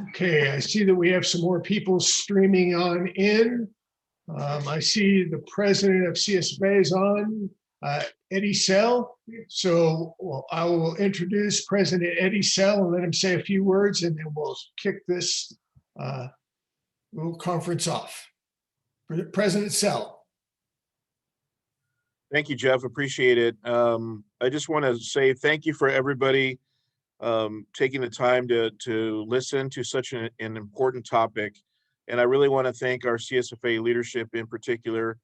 Okay, I see that we have some more people streaming on in. I see the president of CSFA is on, Eddie Sell. So I will introduce President Eddie Sell and let him say a few words, and then we'll kick this little conference off. President Sell. Thank you, Jeff. Appreciate it. I just want to say thank you for everybody taking the time to listen to such an important topic. And I really want to thank our CSFA leadership in particular,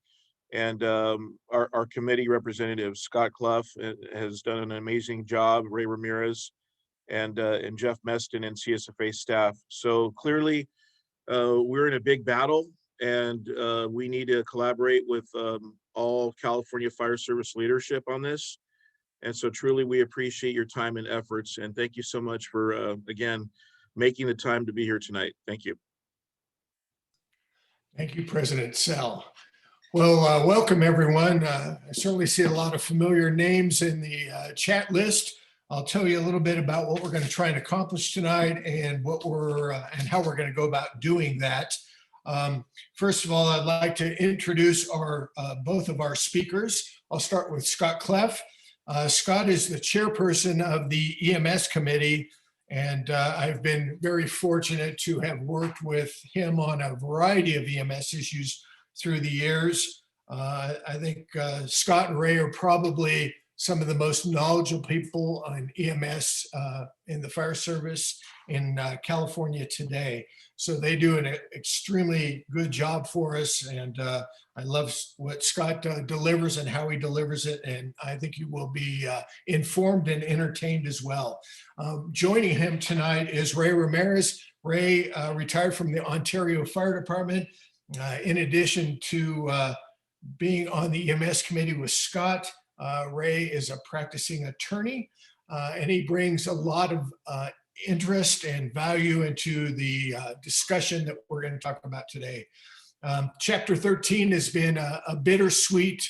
and our committee representative, Scott Clough, has done an amazing job, Ray Ramirez, and Jeff Meston and CSFA staff. So clearly, we're in a big battle, and we need to collaborate with all California Fire Service leadership on this. And so truly, we appreciate your time and efforts. And thank you so much for, again, making the time to be here tonight. Thank you. Thank you, President Sell. Well, welcome, everyone. I certainly see a lot of familiar names in the chat list. I'll tell you a little bit about what we're going to try and accomplish tonight and what we're and how we're going to go about doing that. First of all, I'd like to introduce our both of our speakers. I'll start with Scott Clough. Scott is the chairperson of the EMS Committee, and I've been very fortunate to have worked with him on a variety of EMS issues through the years. I think Scott and Ray are probably some of the most knowledgeable people on EMS in the fire service in California today. So they do an extremely good job for us, and I love what Scott delivers and how he delivers it, and I think you will be informed and entertained as well. Joining him tonight is Ray Ramirez. Ray retired from the Ontario Fire Department. In addition to being on the EMS committee with Scott, Ray is a practicing attorney, and he brings a lot of interest and value into the discussion that we're going to talk about today. Chapter 13 has been a bittersweet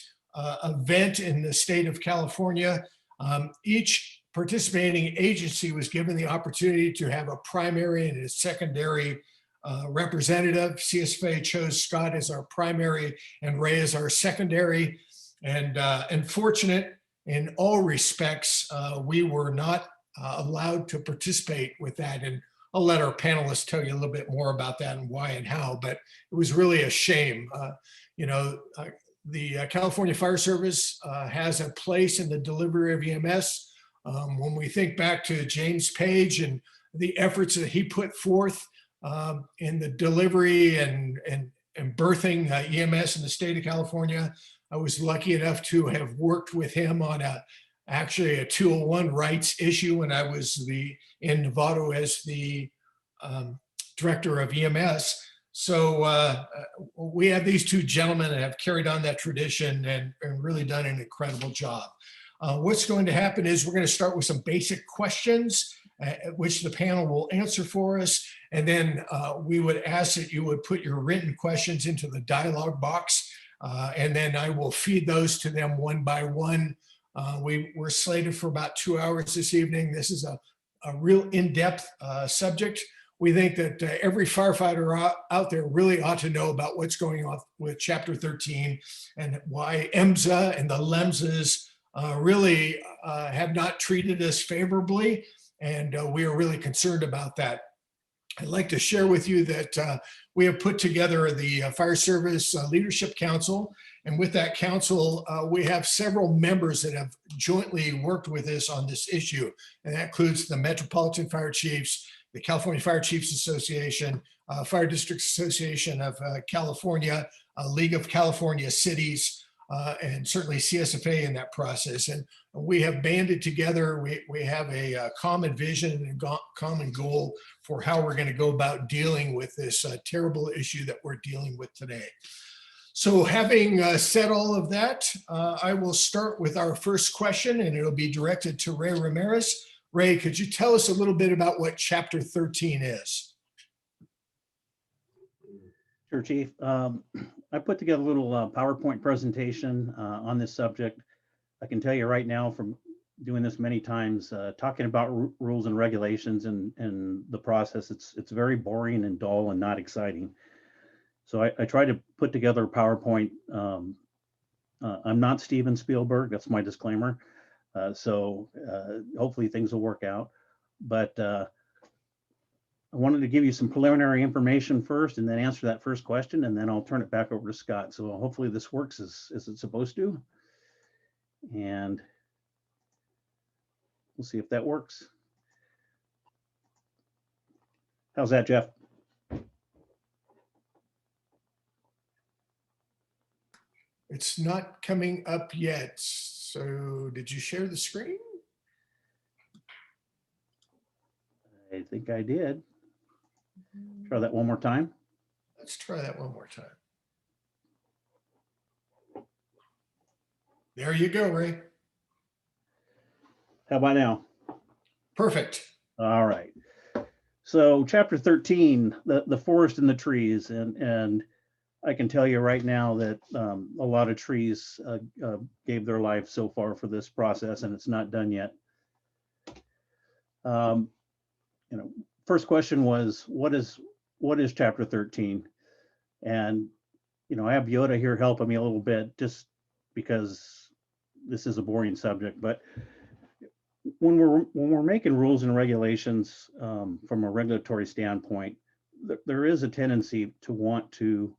event in the state of California. Each participating agency was given the opportunity to have a primary and a secondary representative. CSFA chose Scott as our primary and Ray as our secondary. And fortunate in all respects, we were not allowed to participate with that. And I'll let our panelists tell you a little bit more about that and why and how, but it was really a shame. The California Fire Service has a place in the delivery of EMS. When we think back to James Page and the efforts that he put forth in the delivery and birthing EMS in the state of California, I was lucky enough to have worked with him on actually a 201 rights issue when I was in Nevada as the director of EMS. So we have these two gentlemen that have carried on that tradition and really done an incredible job. What's going to happen is we're going to start with some basic questions, which the panel will answer for us. And then we would ask that you would put your written questions into the dialogue box. And then I will feed those to them one by one. We're slated for about 2 hours this evening. This is a real in-depth subject. We think that every firefighter out there really ought to know about what's going on with Chapter 13 and why EMSA and the LEMSs really have not treated us favorably. And we are really concerned about that. I'd like to share with you that we have put together the Fire Service Leadership Council. And with that council, we have several members that have jointly worked with us on this issue. And that includes the Metropolitan Fire Chiefs, the California Fire Chiefs Association, Fire Districts Association of California, League of California Cities, and certainly CSFA in that process. And we have banded together. We have a common vision and a common goal for how we're going to go about dealing with this terrible issue that we're dealing with today. So having said all of that, I will start with our first question, and it'll be directed to Ray Ramirez. Ray, could you tell us a little bit about what Chapter 13 is? Sure, Chief. I put together a little PowerPoint presentation on this subject. I can tell you right now from doing this many times, talking about rules and regulations and the process. It's very boring and dull and not exciting. So I try to put together a PowerPoint. I'm not Steven Spielberg. That's my disclaimer. So hopefully things will work out. But I wanted to give you some preliminary information first and then answer that first question, and then I'll turn it back over to Scott. So hopefully this works as it's supposed to. And we'll see if that works. How's that, Jeff? It's not coming up yet. So did you share the screen? I think I did. Try that one more time. Let's try that one more time. There you go, Ray. How about now? Perfect. All right. So chapter 13, the forest and the trees. And I can tell you right now that a lot of trees gave their life so far for this process, and it's not done yet. First question was, what is chapter 13? And, I have Yoda here helping me a little bit just because this is a boring subject. But when we're making rules and regulations from a regulatory standpoint, there is a tendency to want to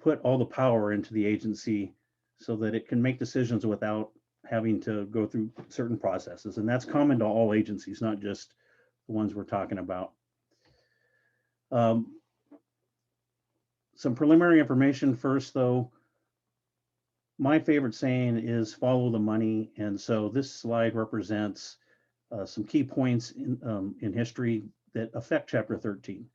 put all the power into the agency so that it can make decisions without having to go through certain processes. And that's common to all agencies, not just the ones we're talking about. Some preliminary information first, though. My favorite saying is follow the money. And so this slide represents some key points in history that affect Chapter 13.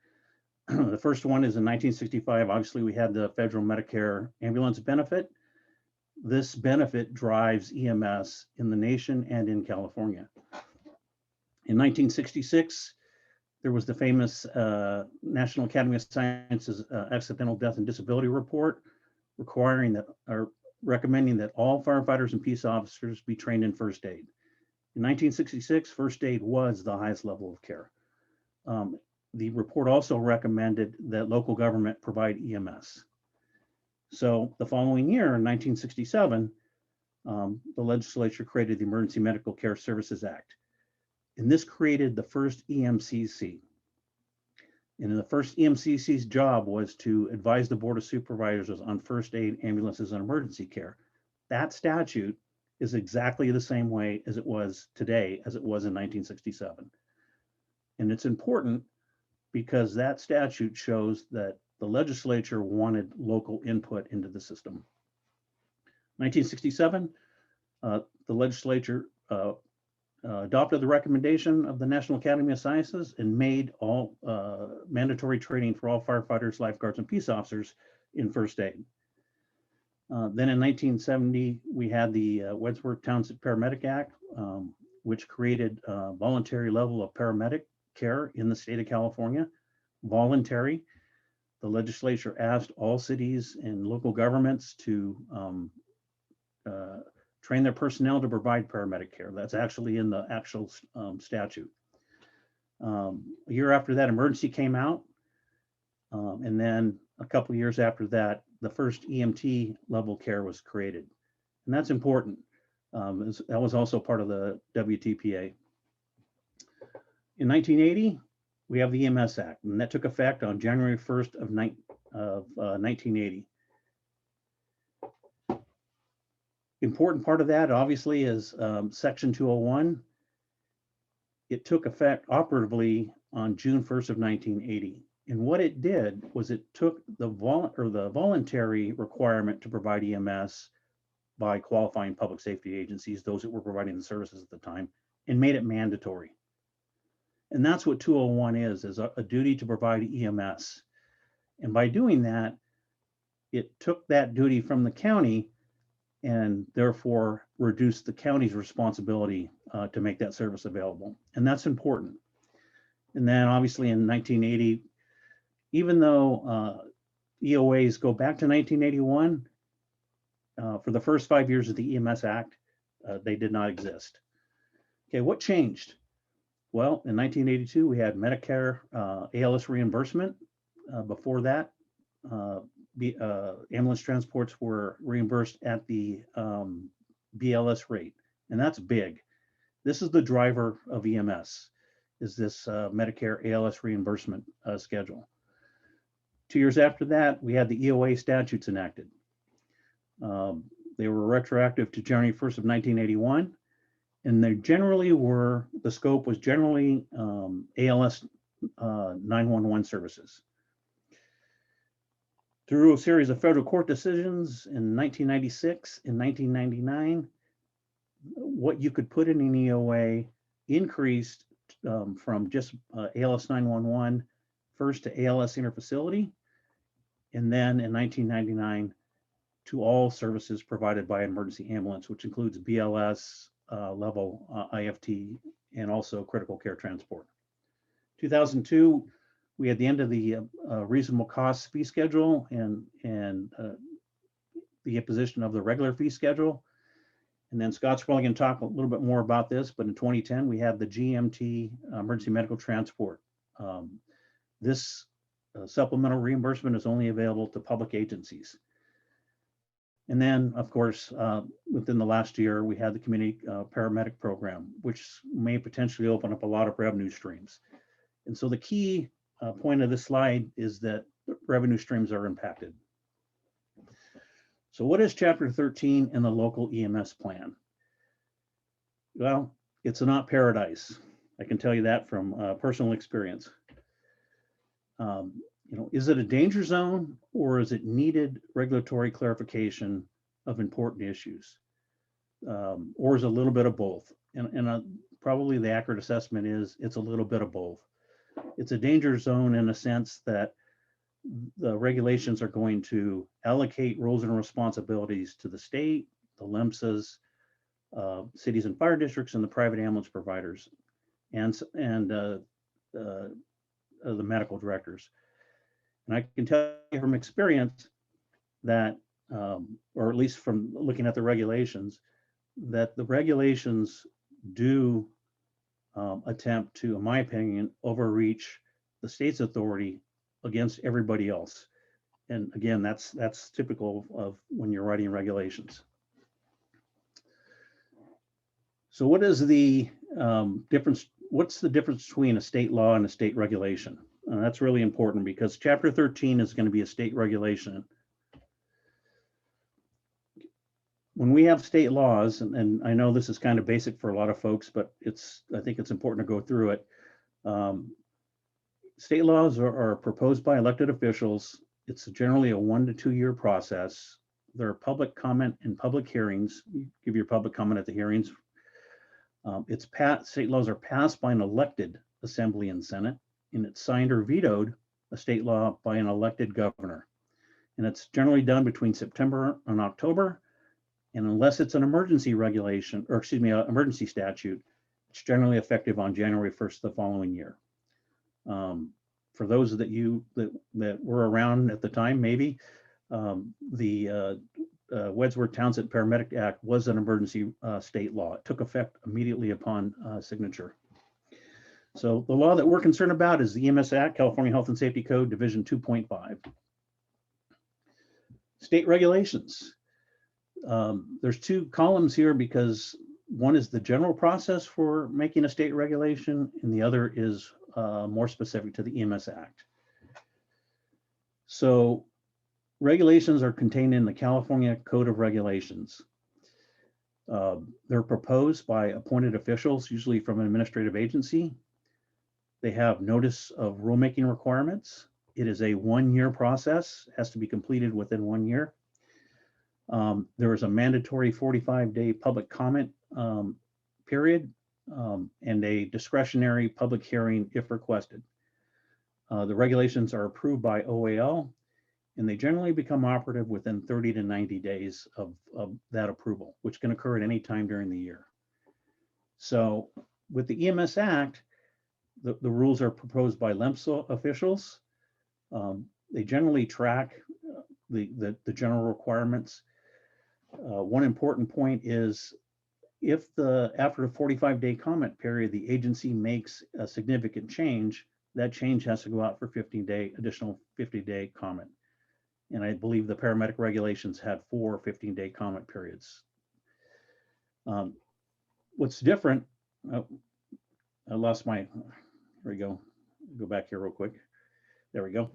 The first one is in 1965. Obviously, we had the federal Medicare ambulance benefit. This benefit drives EMS in the nation and in California. In 1966, there was the famous National Academy of Sciences Accidental Death and Disability Report, recommending that all firefighters and peace officers be trained in first aid. In 1966, first aid was the highest level of care. The report also recommended that local government provide EMS. So the following year, in 1967, the legislature created the Emergency Medical Care Services Act. And this created the first EMCC. And the first EMCC's job was to advise the Board of Supervisors on first aid, ambulances, and emergency care. That statute is exactly the same way as it was today as it was in 1967. And it's important because that statute shows that the legislature wanted local input into the system. 1967, the legislature adopted the recommendation of the National Academy of Sciences and made all mandatory training for all firefighters, lifeguards, and peace officers in first aid. Then in 1970, we had the Wedsworth Township Paramedic Act, which created a voluntary level of paramedic care in the state of California. Voluntary. The legislature asked all cities and local governments to train their personnel to provide paramedic care. That's actually in the actual statute. A year after that, emergency came out. And then a couple of years after that, the first EMT level care was created. And that's important. That was also part of the WTPA. In 1980, we have the EMS Act, and that took effect on January 1st of 1980. Important part of that, obviously, is Section 201. It took effect operatively on June 1st of 1980. And what it did was it took the voluntary requirement to provide EMS by qualifying public safety agencies, those that were providing the services at the time, and made it mandatory. And that's what 201 is a duty to provide EMS. And by doing that, it took that duty from the county and therefore reduced the county's responsibility to make that service available. And that's important. And then obviously in 1980, even though EOAs go back to 1981, for the first 5 years of the EMS Act, They did not exist. Okay, what changed? Well, in 1982, we had Medicare ALS reimbursement. Before that, ambulance transports were reimbursed at the BLS rate, and that's big. This is the driver of EMS, is this Medicare ALS reimbursement schedule. 2 years after that, we had the EOA statutes enacted. They were retroactive to January 1st of 1981. And they generally were, the scope was generally ALS 911 services. Through a series of federal court decisions in 1996 and 1999, what you could put in an EOA increased from just ALS 911 first to ALS interfacility, and then in 1999 to all services provided by an emergency ambulance, which includes BLS, level IFT, and also critical care transport. 2002, we had the end of the reasonable cost fee schedule and the imposition of the regular fee schedule. And then Scott's probably going to talk a little bit more about this, but in 2010, we had the GMT, emergency medical transport. This supplemental reimbursement is only available to public agencies. And then, of course, within the last year, we had the community paramedic program, which may potentially open up a lot of revenue streams. And so the key point of this slide is that revenue streams are impacted. So what is Chapter 13 in the local EMS plan? Well, it's not paradise. I can tell you that from personal experience. Is it a danger zone, or is it needed regulatory clarification of important issues? Or is it a little bit of both? And probably the accurate assessment is it's a little bit of both. It's a danger zone in a sense that the regulations are going to allocate roles and responsibilities to the state, the EMSAs, cities and fire districts, and the private ambulance providers, and the medical directors. And I can tell you from experience that, or at least from looking at the regulations, that the regulations do attempt to, in my opinion, overreach the state's authority against everybody else. And again, that's typical of when you're writing regulations. So what is the difference? What's the difference between a state law and a state regulation? That's really important because Chapter 13 is going to be a state regulation. When we have state laws, and I know this is kind of basic for a lot of folks, but I think it's important to go through it. State laws are proposed by elected officials. It's generally a 1 to 2 year process. There are public comment and public hearings. You give your public comment at the hearings. State laws are passed by an elected assembly and senate, and it's signed or vetoed, a state law, by an elected governor. And it's generally done between September and October. And unless it's an emergency regulation, or excuse me, an emergency statute, it's generally effective on January 1st the following year. For those that were around at the time, maybe the Wedsworth Townsend Paramedic Act was an emergency state law. It took effect immediately upon signature. So the law that we're concerned about is the EMS Act, California Health and Safety Code, Division 2.5. State regulations. There's two columns here because one is the general process for making a state regulation, and the other is more specific to the EMS Act. So regulations are contained in the California Code of Regulations. They're proposed by appointed officials, usually from an administrative agency. They have notice of rulemaking requirements. It is a 1 year process, has to be completed within 1 year. There is a mandatory 45-day public comment period and a discretionary public hearing if requested. The regulations are approved by OAL, and they generally become operative within 30 to 90 days of that approval, which can occur at any time during the year. So with the EMS Act, the rules are proposed by EMSA officials. They generally track the general requirements. One important point is If after the 45-day comment period, the agency makes a significant change, that change has to go out for additional 50-day comment. And I believe the paramedic regulations had 4 15-day comment periods. What's different, I lost my, here we go. Go back here real quick. There we go.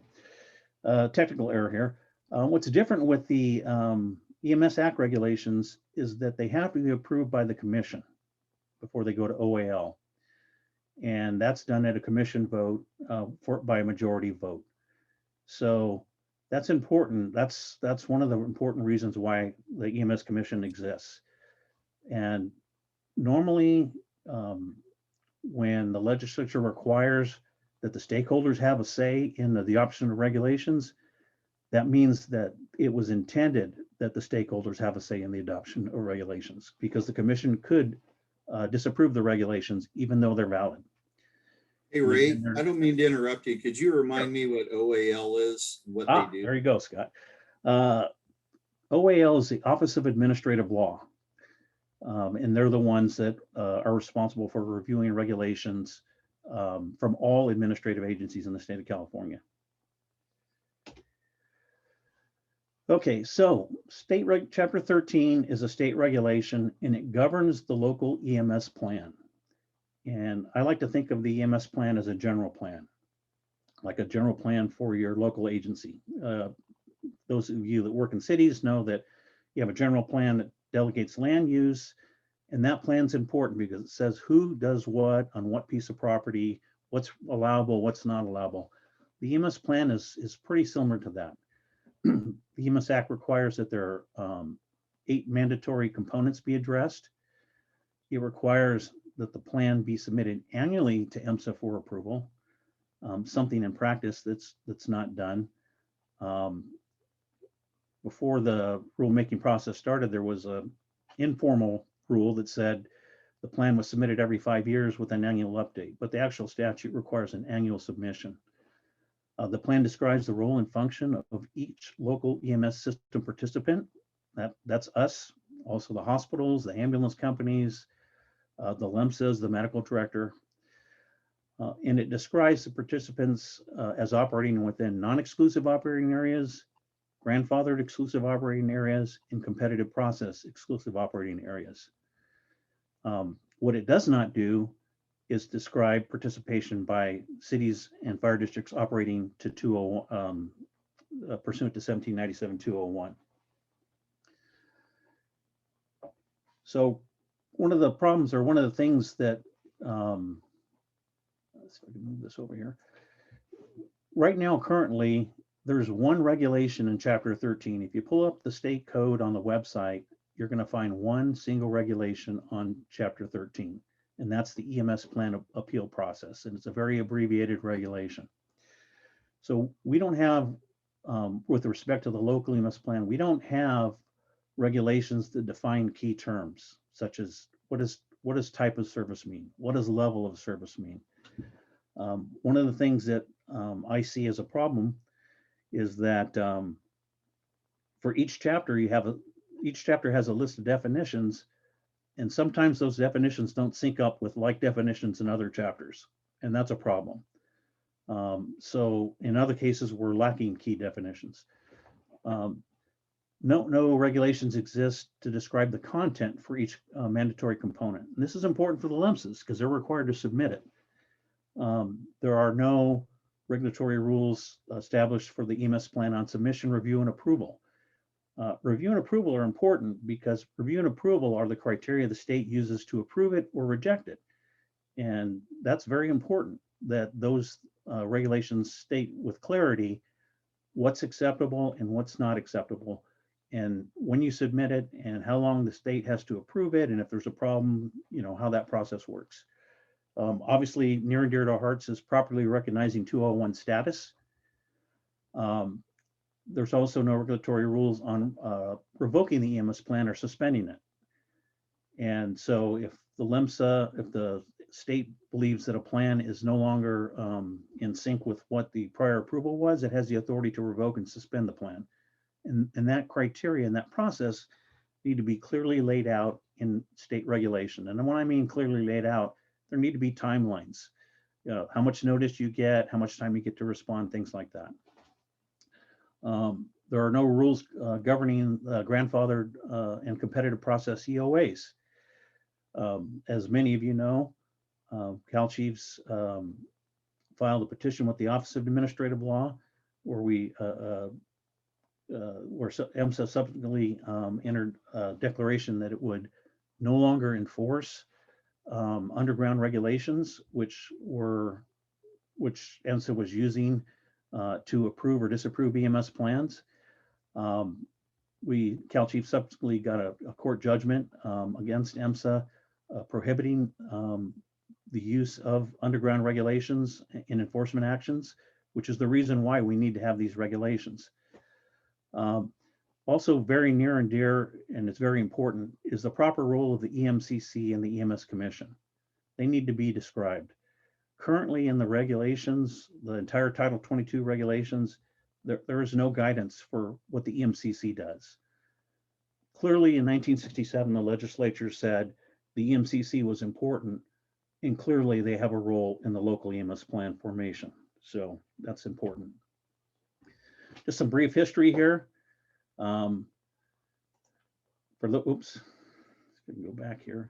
Technical error here. What's different with the EMS Act regulations is that they have to be approved by the commission before they go to OAL. And that's done at a commission vote by a majority vote. So that's important. That's one of the important reasons why the EMS Commission exists. And normally, when the legislature requires that the stakeholders have a say in the option of regulations, that means that it was intended that the stakeholders have a say in the adoption of regulations, because the commission could disapprove the regulations even though they're valid. Hey, Ray, I don't mean to interrupt you. Could you remind me what OAL is, what they do? There you go, Scott. OAL is the Office of Administrative Law. And they're the ones that are responsible for reviewing regulations from all administrative agencies in the state of California. Okay, so Chapter 13 is a state regulation, and it governs the local EMS plan. And I like to think of the EMS plan as a general plan, like a general plan for your local agency. Those of you that work in cities know that you have a general plan that delegates land use, and that plan's important because it says who does what on what piece of property, what's allowable, what's not allowable. The EMS plan is pretty similar to that. The EMS Act requires that there are 8 mandatory components be addressed. It requires that the plan be submitted annually to EMSA for approval, something in practice that's not done. Before the rulemaking process started, there was an informal rule that said the plan was submitted every 5 years with an annual update, but the actual statute requires an annual submission. The plan describes the role and function of each local EMS system participant. That's us, also the hospitals, the ambulance companies, the LEMSAs, the medical director. And it describes the participants as operating within non-exclusive operating areas, grandfathered exclusive operating areas, and competitive process exclusive operating areas. What it does not do is describe participation by cities and fire districts operating to pursuant to 1797-201. So one of the problems, or one of the things that, let's see if I can move this over here. Right now, currently, there's one regulation in Chapter 13. If you pull up the state code on the website, you're going to find one single regulation on Chapter 13, and that's the EMS plan appeal process, and it's a very abbreviated regulation. So we don't have, with respect to the local EMS plan, we don't have regulations that define key terms, such as what does type of service mean? What does level of service mean? One of the things that I see as a problem is that for each chapter, each chapter has a list of definitions, and sometimes those definitions don't sync up with like definitions in other chapters, and that's a problem. So in other cases, we're lacking key definitions. No regulations exist to describe the content for each mandatory component. And this is important for the LEMSAs because they're required to submit it. There are no regulatory rules established for the EMS plan on submission, review, and approval. Review and approval are important because review and approval are the criteria the state uses to approve it or reject it. And that's very important that those regulations state with clarity what's acceptable and what's not acceptable, and when you submit it and how long the state has to approve it, and if there's a problem, how that process works. Obviously, near and dear to our hearts is properly recognizing 201 status. There's also no regulatory rules on revoking the EMS plan or suspending it. And so if the LEMSA, if the state believes that a plan is no longer in sync with what the prior approval was, it has the authority to revoke and suspend the plan. And that criteria and that process need to be clearly laid out in state regulation. And when I mean clearly laid out, there need to be timelines. You know, how much notice you get, how much time you get to respond, things like that. There are no rules governing grandfathered and competitive process EOAs. As many of you know, Cal Chiefs filed a petition with the Office of Administrative Law, where EMSA subsequently entered a declaration that it would no longer enforce underground regulations, which EMSA was using to approve or disapprove EMS plans. Cal Chief subsequently got a court judgment against EMSA prohibiting the use of underground regulations in enforcement actions, which is the reason why we need to have these regulations. Also very near and dear, and it's very important, is the proper role of the EMCC and the EMS Commission. They need to be described. Currently in the regulations, the entire Title 22 regulations, there is no guidance for what the EMCC does. Clearly in 1967, the legislature said the EMCC was important, and clearly they have a role in the local EMS plan formation. So that's important. Just some brief history here. Oops, go back here.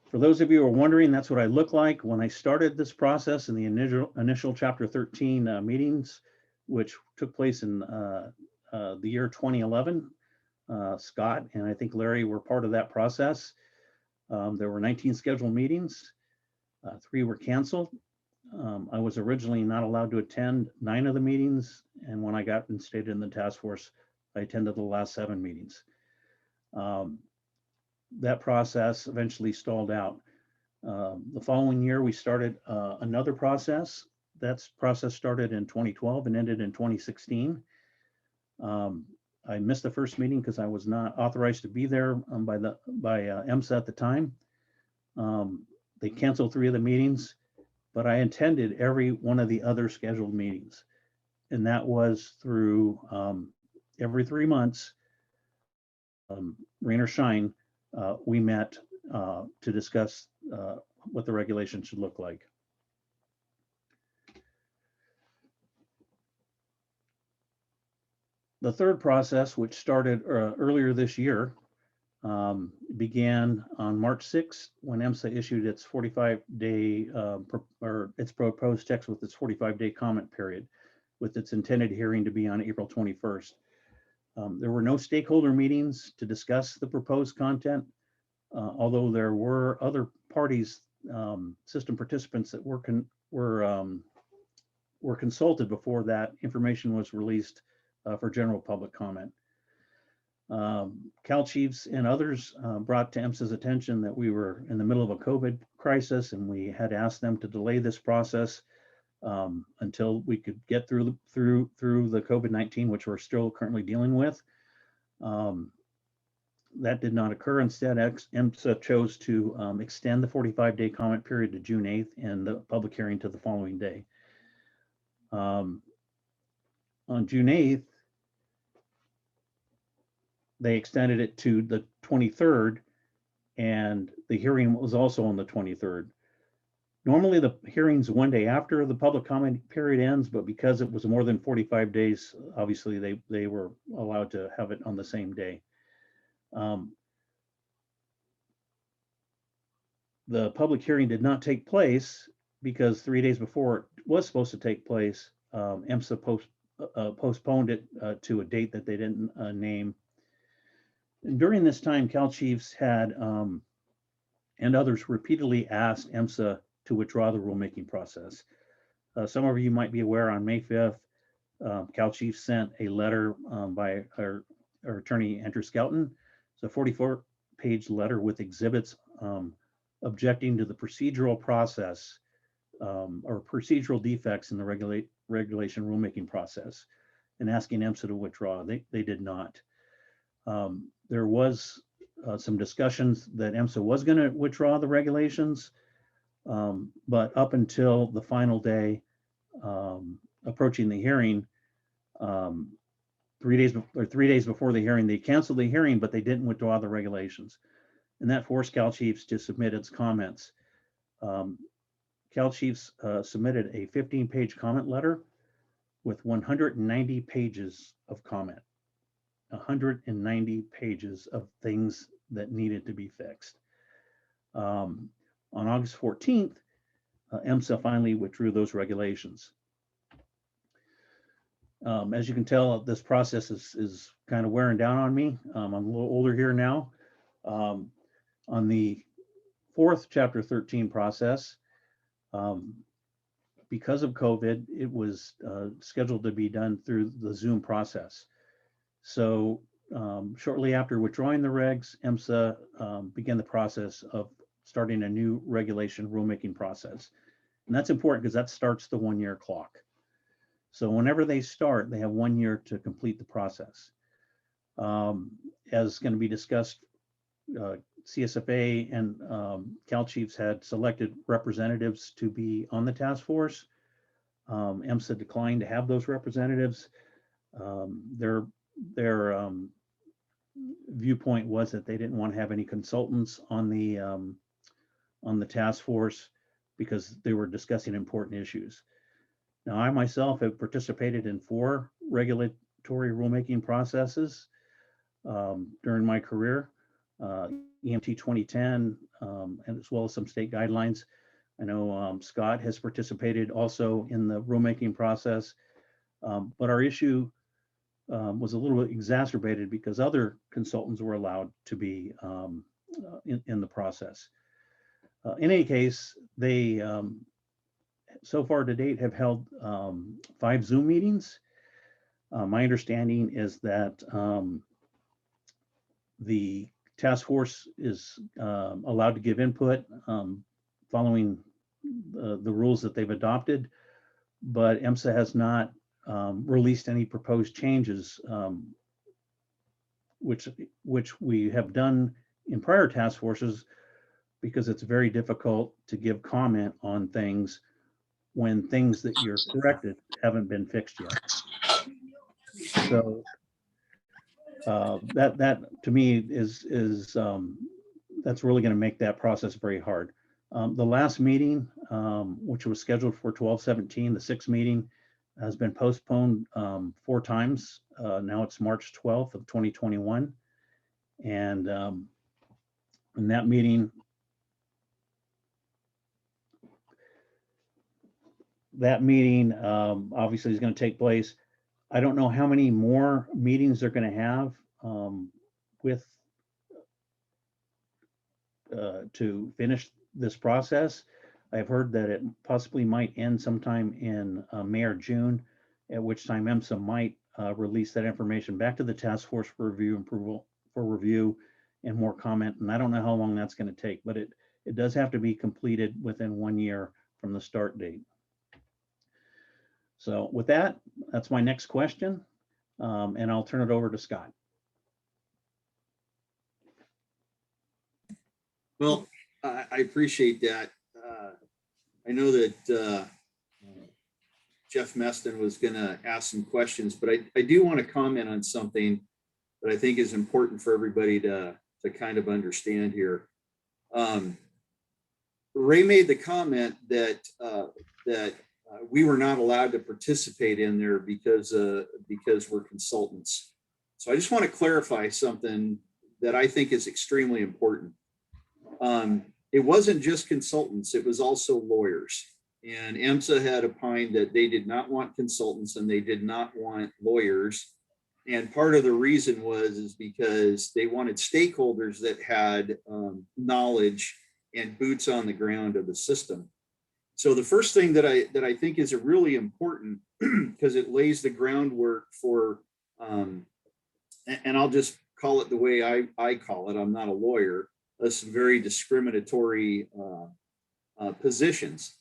For those of you who are wondering, that's what I look like when I started this process in the initial Chapter 13 meetings, which took place in the year 2011. Scott and I think Larry were part of that process. There were 19 scheduled meetings. 3 were canceled. I was originally not allowed to attend 9 of the meetings, and when I got instated in the task force, I attended the last 7 meetings. That process eventually stalled out. The following year, we started another process. That process started in 2012 and ended in 2016. I missed the first meeting because I was not authorized to be there by EMSA at the time. They canceled 3 of the meetings, but I attended every one of the other scheduled meetings. And that was through every 3 months, rain or shine, we met to discuss what the regulation should look like. The third process, which started earlier this year, began on March 6th when EMSA issued its 45-day or its proposed text with its 45-day comment period, with its intended hearing to be on April 21st. There were no stakeholder meetings to discuss the proposed content, although there were other parties, system participants that were consulted before that information was released for general public comment. Cal Chiefs and others brought to EMSA's attention that we were in the middle of a COVID crisis, and we had asked them to delay this process until we could get through the COVID-19, which we're still currently dealing with. That did not occur. Instead, EMSA chose to extend the 45-day comment period to June 8th and the public hearing to the following day. On June 8th, they extended it to the 23rd, and the hearing was also on the 23rd. Normally the hearing's one day after the public comment period ends, but because it was more than 45 days, obviously they were allowed to have it on the same day. The public hearing did not take place because 3 days before it was supposed to take place, EMSA postponed it to a date that they didn't name. And during this time, Cal Chiefs had and others repeatedly asked EMSA to withdraw the rulemaking process. Some of you might be aware on May 5th, Cal Chiefs sent a letter by our attorney, Andrew Skelton. It's a 44-page letter with exhibits objecting to the procedural process or procedural defects in the regulation rulemaking process and asking EMSA to withdraw. They did not. There was some discussions that EMSA was going to withdraw the regulations, but up until the final day approaching the hearing, 3 days before the hearing, they canceled the hearing, but they didn't withdraw the regulations. and that forced Cal Chiefs to submit its comments. Cal Chiefs submitted a 15-page comment letter with 190 pages of comment, 190 pages of things that needed to be fixed. On August 14th, EMSA finally withdrew those regulations. As you can tell, this process is kind of wearing down on me. I'm a little older here now. On the fourth Chapter 13 process, because of COVID, it was scheduled to be done through the Zoom process. So shortly after withdrawing the regs, EMSA began the process of starting a new regulation rulemaking process. And that's important because that starts the 1-year clock. So whenever they start, they have 1 year to complete the process. As going to be discussed, CSFA and Cal Chiefs had selected representatives to be on the task force. EMSA declined to have those representatives. Their viewpoint was that they didn't want to have any consultants on the task force because they were discussing important issues. Now, I myself have participated in 4 regulatory rulemaking processes during my career, EMT 2010, and as well as some state guidelines. I know Scott has participated also in the rulemaking process, but our issue was a little bit exacerbated because other consultants were allowed to be in the process. In any case, they so far to date have held 5 Zoom meetings. My understanding is that the task force is allowed to give input following the rules that they've adopted, but EMSA has not released any proposed changes, which we have done in prior task forces, because it's very difficult to give comment on things when things that you're corrected haven't been fixed yet. So that to me is that's really going to make that process very hard. The last meeting, which was scheduled for 12/17, the 6th meeting, has been postponed 4 times. Now it's March 12th of 2021, and in that meeting, obviously is going to take place. I don't know how many more meetings they're going to have with to finish this process. I've heard that it possibly might end sometime in May or June, at which time EMSA might release that information back to the task force for review and approval, for review and more comment. And I don't know how long that's going to take, but it does have to be completed within 1 year from the start date. So with that, that's my next question, and I'll turn it over to Scott. Well, I appreciate that. I know that Jeff Meston was going to ask some questions, but I do want to comment on something that I think is important for everybody to kind of understand here. Ray made the comment that we were not allowed to participate in there because we're consultants. So I just want to clarify something that I think is extremely important. It wasn't just consultants, it was also lawyers. And EMSA had opined that they did not want consultants and they did not want lawyers. And part of the reason is because they wanted stakeholders that had knowledge and boots on the ground of the system. So the first thing that I think is really important, because it lays the groundwork for, and I'll just call it the way I call it, I'm not a lawyer, some very discriminatory positions.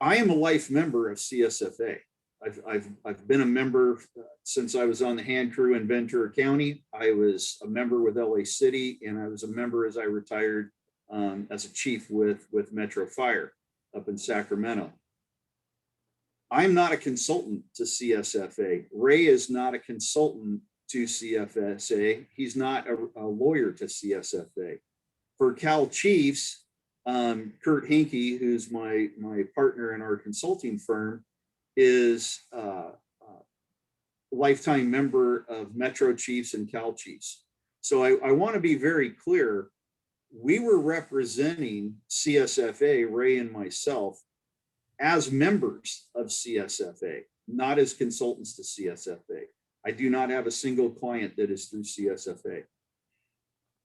I am a life member of CSFA. I've been a member since I was on the hand crew in Ventura County. I was a member with LA City, and I was a member as I retired as a chief with Metro Fire up in Sacramento. I'm not a consultant to CSFA. Ray is not a consultant to CFSA. He's not a lawyer to CSFA. For Cal Chiefs, Kurt Hinke, who's my partner in our consulting firm, is a lifetime member of Metro Chiefs and Cal Chiefs. So I want to be very clear. We were representing CSFA, Ray and myself, as members of CSFA, not as consultants to CSFA. I do not have a single client that is through CSFA.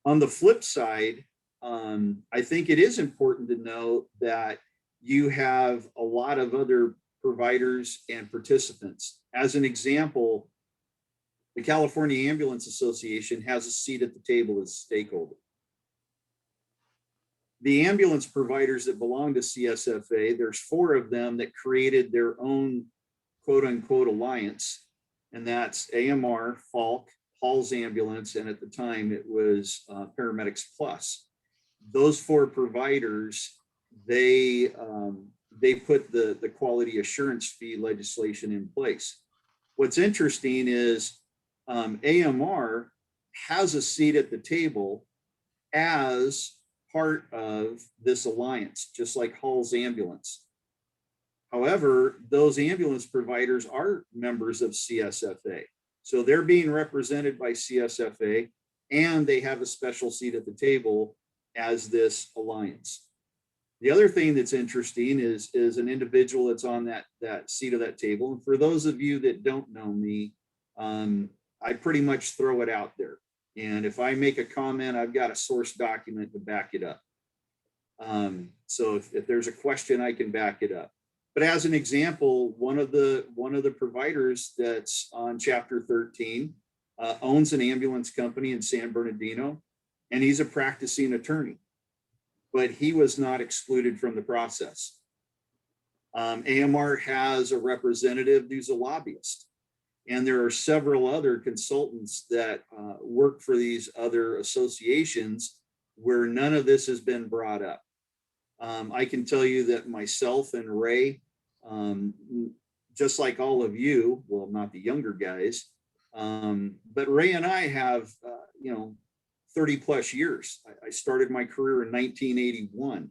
On the flip side, I think it is important to know that you have a lot of other providers and participants. As an example, the California Ambulance Association has a seat at the table as a stakeholder. The ambulance providers that belong to CSFA, there's 4 of them that created their own quote unquote alliance, and that's AMR, Falk, Hall's Ambulance, and at the time it was Paramedics Plus. Those 4 providers, they put the quality assurance fee legislation in place. What's interesting is AMR has a seat at the table as part of this alliance, just like Hall's Ambulance. However, those ambulance providers are members of CSFA. So they're being represented by CSFA, and they have a special seat at the table as this alliance. The other thing that's interesting is an individual that's on that seat of that table. And for those of you that don't know me, I pretty much throw it out there. And if I make a comment, I've got a source document to back it up. So if there's a question, I can back it up. But as an example, one of the providers that's on Chapter 13 owns an ambulance company in San Bernardino, and he's a practicing attorney, but he was not excluded from the process. AMR has a representative who's a lobbyist, and there are several other consultants that work for these other associations where none of this has been brought up. I can tell you that myself and Ray, just like all of you, well, not the younger guys, but Ray and I have, 30 plus years. I started my career in 1981.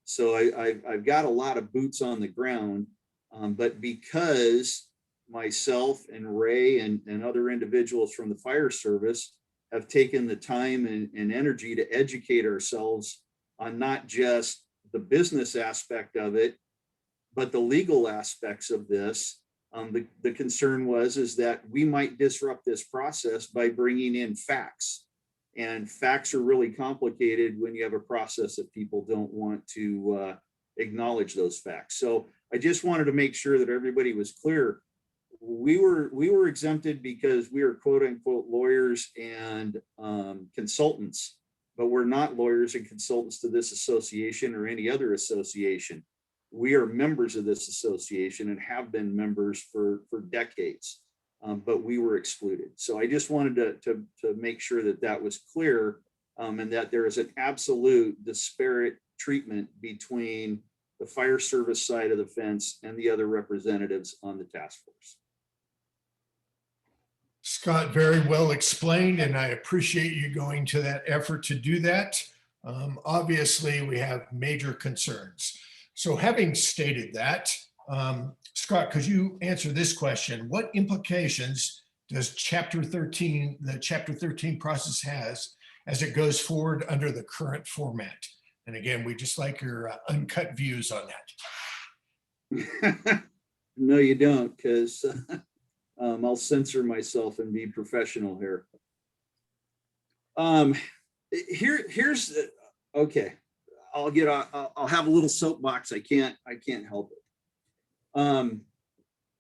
So I've got a lot of boots on the ground, but because myself and Ray and other individuals from the fire service have taken the time and energy to educate ourselves on not just the business aspect of it, but the legal aspects of this. The concern is that we might disrupt this process by bringing in facts. And facts are really complicated when you have a process that people don't want to acknowledge those facts. So I just wanted to make sure that everybody was clear. We were exempted because we are quote unquote lawyers and consultants, but we're not lawyers and consultants to this association or any other association. We are members of this association and have been members for decades, but we were excluded. So I just wanted to make sure that that was clear, and that there is an absolute disparate treatment between the fire service side of the fence and the other representatives on the task force. Scott, very well explained, and I appreciate you going to that effort to do that. Obviously, we have major concerns. So having stated that, Scott, could you answer this question? What implications does Chapter 13, the Chapter 13 process has as it goes forward under the current format? And again, we just like your uncut views on that. No, you don't, because I'll censor myself and be professional here. Here's okay. I'll have a little soapbox. I can't help it.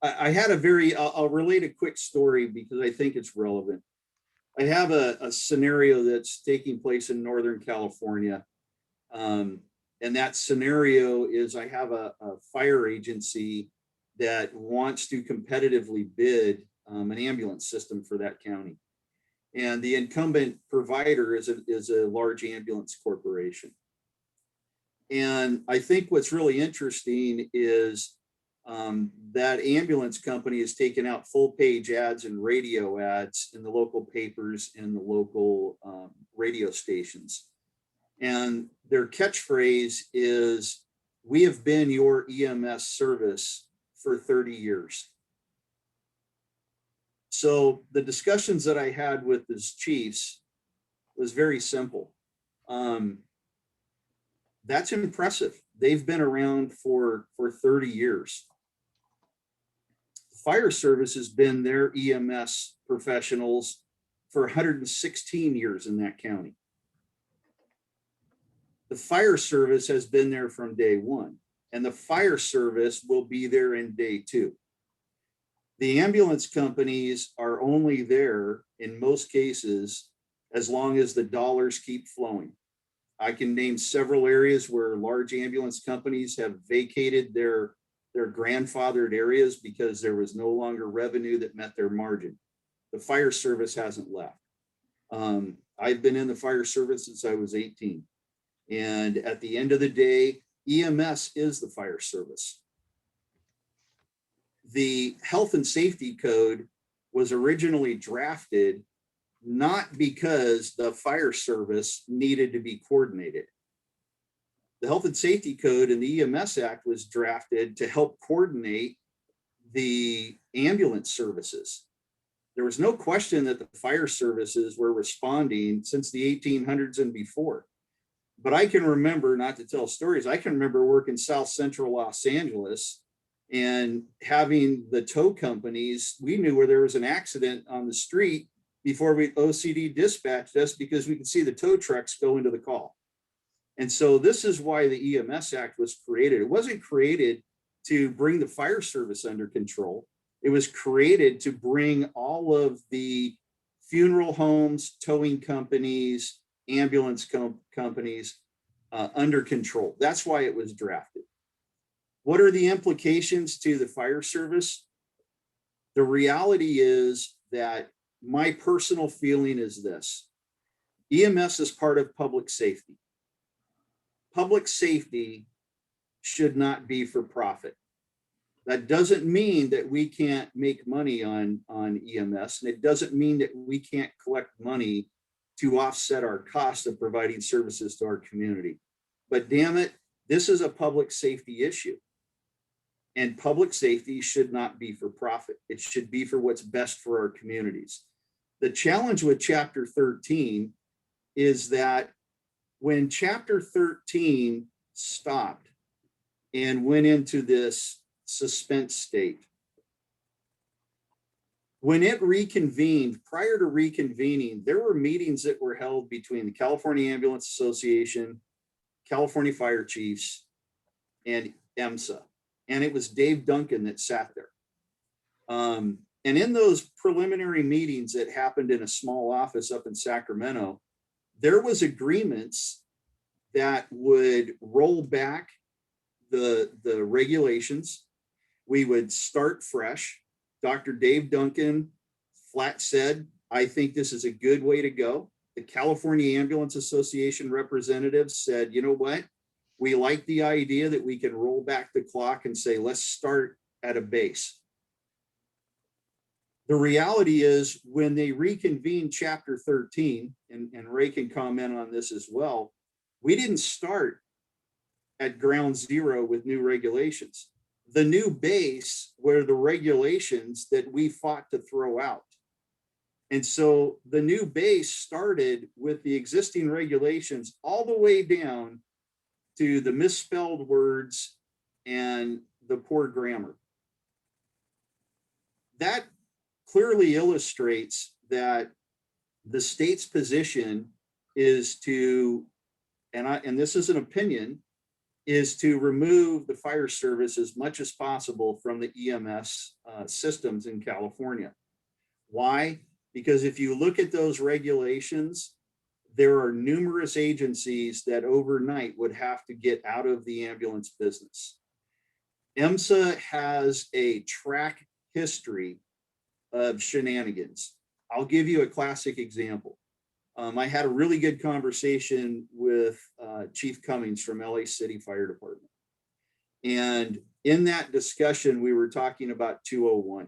I had I'll relate a quick story because I think it's relevant. I have a scenario that's taking place in Northern California. And that scenario is I have a fire agency that wants to competitively bid an ambulance system for that county. And the incumbent provider is a large ambulance corporation. And I think what's really interesting is that ambulance company has taken out full page ads and radio ads in the local papers and the local radio stations. And their catchphrase is, "We have been your EMS service for 30 years. So the discussions that I had with his chiefs was very simple. That's impressive. They've been around for 30 years. Fire service has been their EMS professionals for 116 years in that county. The fire service has been there from day one, and the fire service will be there in day two. The ambulance companies are only there in most cases as long as the dollars keep flowing. I can name several areas where large ambulance companies have vacated their grandfathered areas because there was no longer revenue that met their margin. The fire service hasn't left. I've been in the fire service since I was 18. And at the end of the day, EMS is the fire service. The health and safety code was originally drafted not because the fire service needed to be coordinated. The health and safety code and the EMS Act was drafted to help coordinate the ambulance services. There was no question that the fire services were responding since the 1800s and before. But I can remember, not to tell stories, I can remember working South Central Los Angeles and having the tow companies, we knew where there was an accident on the street before OCD dispatched us because we could see the tow trucks go into the call. And so this is why the EMS Act was created. It wasn't created to bring the fire service under control. It was created to bring all of the funeral homes, towing companies, ambulance companies under control. That's why it was drafted. What are the implications to the fire service? The reality is that my personal feeling is this: EMS is part of public safety. Public safety should not be for profit. That doesn't mean that we can't make money on EMS, and it doesn't mean that we can't collect money to offset our cost of providing services to our community. But damn it, this is a public safety issue. And public safety should not be for profit. It should be for what's best for our communities. The challenge with Chapter 13 is that when Chapter 13 stopped and went into this suspense state, when it reconvened, prior to reconvening, there were meetings that were held between the California Ambulance Association, California Fire Chiefs, and EMSA. And it was Dave Duncan that sat there. And in those preliminary meetings that happened in a small office up in Sacramento, there was agreements that would roll back the regulations. We would start fresh. Dr. Dave Duncan flat said, "I think this is a good way to go." The California Ambulance Association representatives said, "You know what? We like the idea that we can roll back the clock and say, let's start at a base." The reality is, when they reconvened Chapter 13, and Ray can comment on this as well, we didn't start at ground zero with new regulations. The new base were the regulations that we fought to throw out. And so the new base started with the existing regulations all the way down to the misspelled words and the poor grammar. That clearly illustrates that the state's position is to, and this is an opinion, is to remove the fire service as much as possible from the EMS systems in California. Why? Because if you look at those regulations, there are numerous agencies that overnight would have to get out of the ambulance business. EMSA has a track history of shenanigans. I'll give you a classic example. I had a really good conversation with Chief Cummings from LA City Fire Department. And in that discussion, we were talking about 201.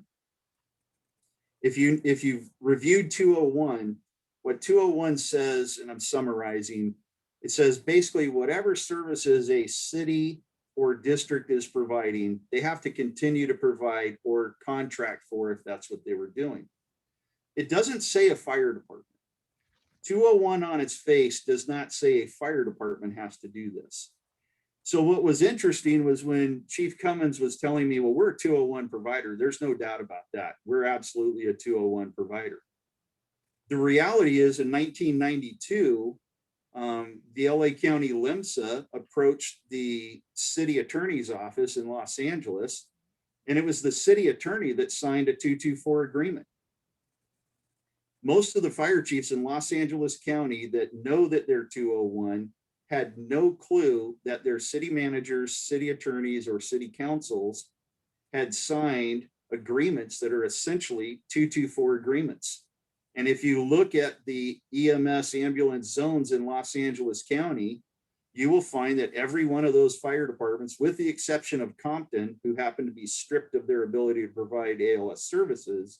If you've reviewed 201, what 201 says, and I'm summarizing, it says basically whatever services a city or district is providing, they have to continue to provide or contract for if that's what they were doing. It doesn't say a fire department. 201 on its face does not say a fire department has to do this. So what was interesting was when Chief Cummins was telling me, well, we're a 201 provider. There's no doubt about that. We're absolutely a 201 provider. The reality is in 1992, the LA County EMSA approached the city attorney's office in Los Angeles, and it was the city attorney that signed a 224 agreement. Most of the fire chiefs in Los Angeles County that know that they're 201 had no clue that their city managers, city attorneys, or city councils had signed agreements that are essentially 224 agreements. And if you look at the EMS ambulance zones in Los Angeles County, you will find that every one of those fire departments, with the exception of Compton, who happen to be stripped of their ability to provide ALS services,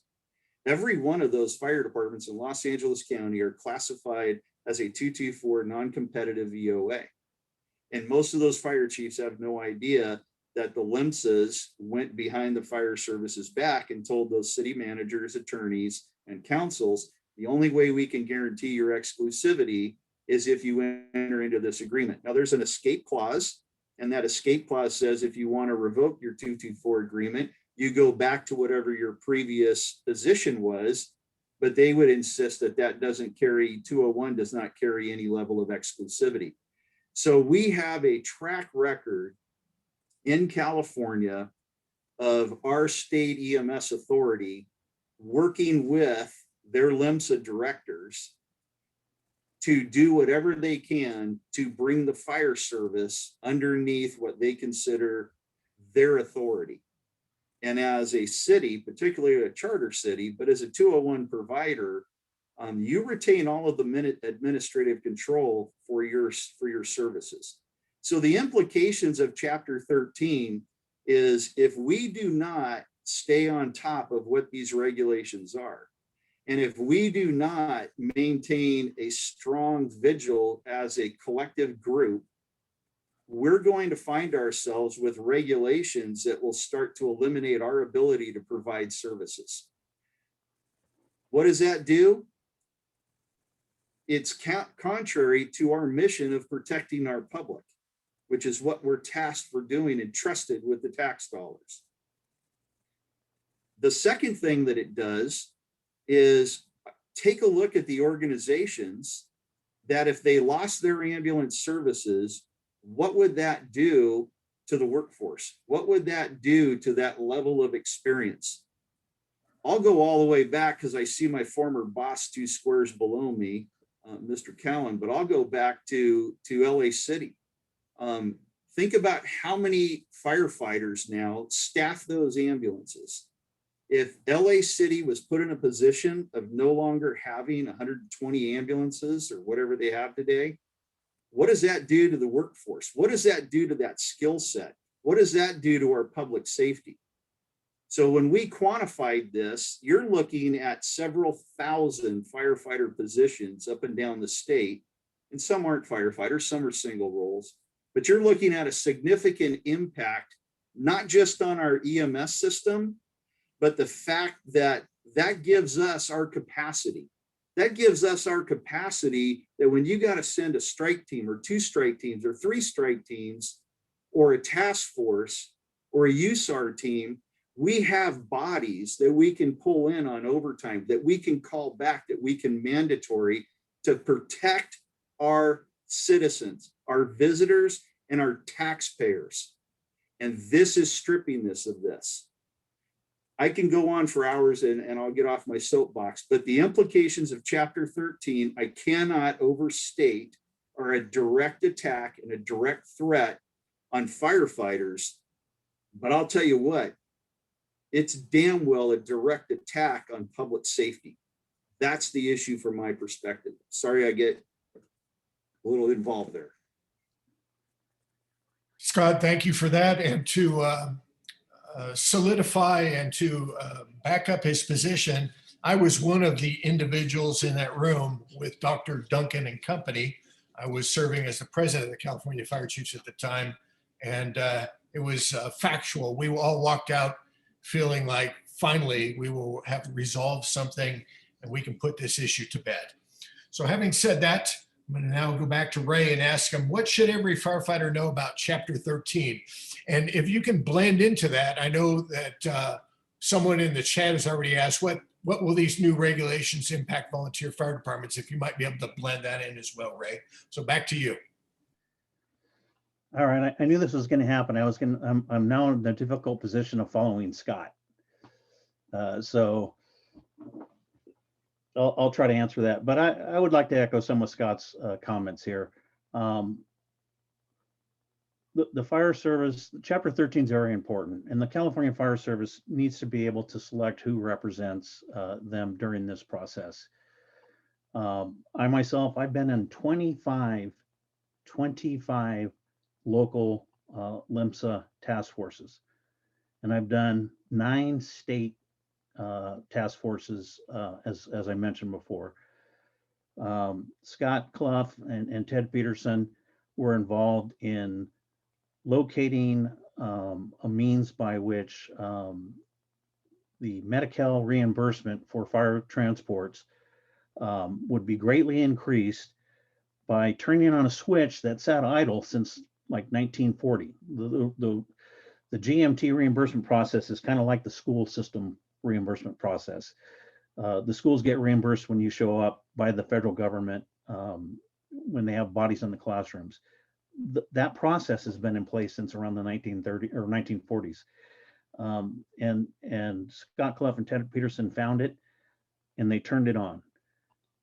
every one of those fire departments in Los Angeles County are classified as a 224 non-competitive VOA. And most of those fire chiefs have no idea that the LEMSAs went behind the fire services back and told those city managers, attorneys, and councils, the only way we can guarantee your exclusivity is if you enter into this agreement. Now there's an escape clause, and that escape clause says if you want to revoke your 224 agreement, you go back to whatever your previous position was, but they would insist that that doesn't carry, 201 does not carry any level of exclusivity. So we have a track record in California of our state EMS authority working with their LEMSA directors to do whatever they can to bring the fire service underneath what they consider their authority. And as a city, particularly a charter city, but as a 201 provider, you retain all of the administrative control for your services. So the implications of Chapter 13 is if we do not stay on top of what these regulations are, and if we do not maintain a strong vigil as a collective group, we're going to find ourselves with regulations that will start to eliminate our ability to provide services. What does that do? It's contrary to our mission of protecting our public, which is what we're tasked for doing and trusted with the tax dollars. The second thing that it does is take a look at the organizations that if they lost their ambulance services, what would that do to the workforce? What would that do to that level of experience? I'll go all the way back because I see my former boss 2 squares below me, Mr. Callan, but I'll go back to LA City. Think about how many firefighters now staff those ambulances. If LA City was put in a position of no longer having 120 ambulances or whatever they have today, what does that do to the workforce? What does that do to that skill set? What does that do to our public safety? So when we quantified this, you're looking at several thousand firefighter positions up and down the state, and some aren't firefighters, some are single roles, but you're looking at a significant impact, not just on our EMS system, but the fact that that gives us our capacity. That gives us our capacity that when you got to send a strike team or 2 strike teams or 3 strike teams or a task force or a USAR team, we have bodies that we can pull in on overtime, that we can call back, that we can mandatory to protect our citizens, our visitors, and our taxpayers. And this is stripping this of this. I can go on for hours and I'll get off my soapbox, but the implications of Chapter 13, I cannot overstate, are a direct attack and a direct threat on firefighters. But I'll tell you what, it's damn well a direct attack on public safety. That's the issue from my perspective. Sorry, I get a little involved there. Scott, thank you for that. And to solidify and to back up his position, I was one of the individuals in that room with Dr. Duncan and company. I was serving as the president of the California Fire Chiefs at the time, and it was factual. We all walked out feeling like finally we will have resolved something and we can put this issue to bed. So having said that, I'm going to now go back to Ray and ask him, what should every firefighter know about Chapter 13? And if you can blend into that, I know that someone in the chat has already asked, what will these new regulations impact volunteer fire departments? If you might be able to blend that in as well, Ray. So back to you. All right, I knew this was going to happen. I'm now in the difficult position of following Scott. So I'll try to answer that, but I would like to echo some of Scott's comments here. The fire service, Chapter 13 is very important, and the California Fire Service needs to be able to select who represents them during this process. I myself, I've been in 25 local EMSA task forces, and I've done 9 state task forces, as I mentioned before. Scott Clough and Ted Peterson were involved in locating a means by which the Medi-Cal reimbursement for fire transports would be greatly increased by turning on a switch that sat idle since like 1940. The GMT reimbursement process is kind of like the school system reimbursement process. The schools get reimbursed when you show up by the federal government when they have bodies in the classrooms. That process has been in place since around the 1930s or 1940s. And Scott Clough and Ted Peterson found it, and they turned it on.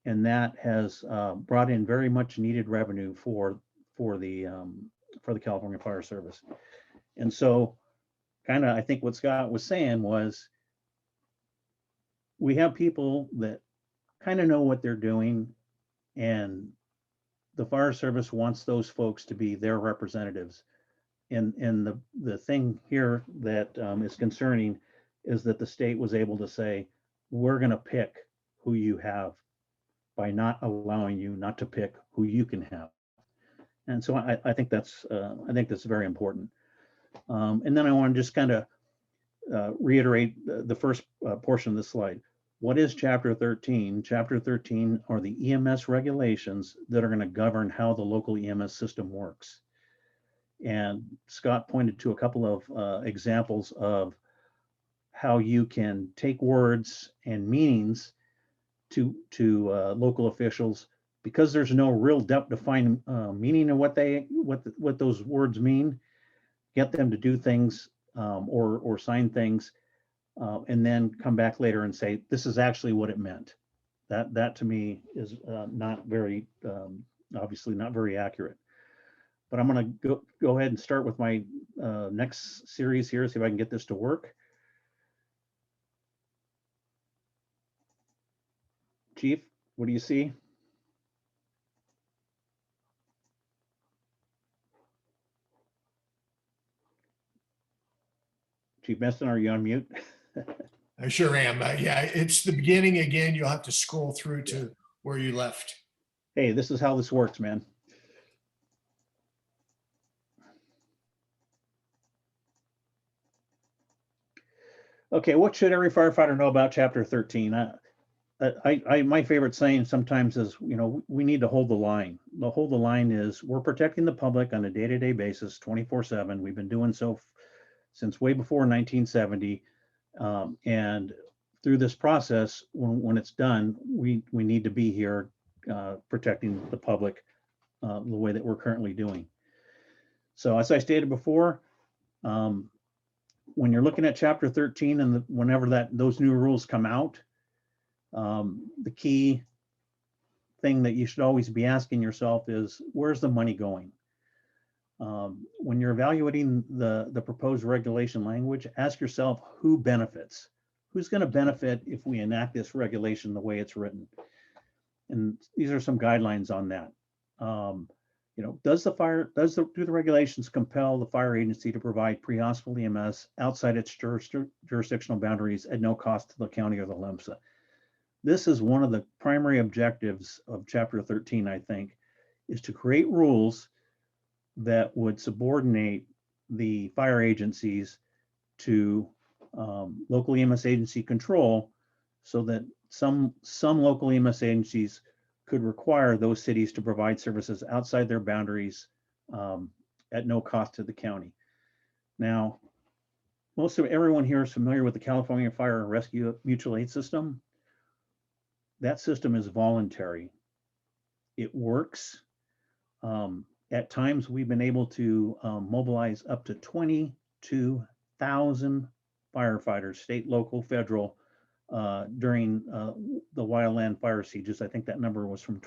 And that has brought in very much needed revenue for the California Fire Service. And so kind of, I think what Scott was saying was, we have people that kind of know what they're doing, and the fire service wants those folks to be their representatives. And the thing here that is concerning is that the state was able to say, we're going to pick who you have by not allowing you not to pick who you can have. And so I think that's very important. And then I want to just kind of reiterate the first portion of the slide. What is Chapter 13? Chapter 13 are the EMS regulations that are going to govern how the local EMS system works. And Scott pointed to a couple of examples of how you can take words and meanings to local officials, because there's no real defined meaning of what those words mean. Get them to do things or sign things, and then come back later and say, this is actually what it meant. That to me is not very, obviously not very accurate. But I'm going to go ahead and start with my next series here, see if I can get this to work. Chief, what do you see? Chief Meston, are you on mute? I sure am. Yeah, it's the beginning again. You'll have to scroll through to where you left. Hey, this is how this works, man. Okay, what should every firefighter know about Chapter 13? My favorite saying sometimes is, we need to hold the line. The hold the line is, we're protecting the public on a day-to-day basis, 24/7. We've been doing so since way before 1970. And through this process, when it's done, we need to be here protecting the public the way that we're currently doing. So as I stated before, when you're looking at Chapter 13 and whenever those new rules come out, the key thing that you should always be asking yourself is, where's the money going? When you're evaluating the proposed regulation language, ask yourself who benefits. Who's going to benefit if we enact this regulation the way it's written? And these are some guidelines on that. do the regulations compel the fire agency to provide pre-hospital EMS outside its jurisdictional boundaries at no cost to the county or the LEMSA? This is one of the primary objectives of Chapter 13, I think, is to create rules that would subordinate the fire agencies to local EMS agency control, so that some local EMS agencies could require those cities to provide services outside their boundaries at no cost to the county. Now, most of everyone here is familiar with the California Fire and Rescue Mutual Aid System. That system is voluntary. It works. At times, we've been able to mobilize up to 22,000 firefighters, state, local, federal, during the wildland fire sieges. I think that number was from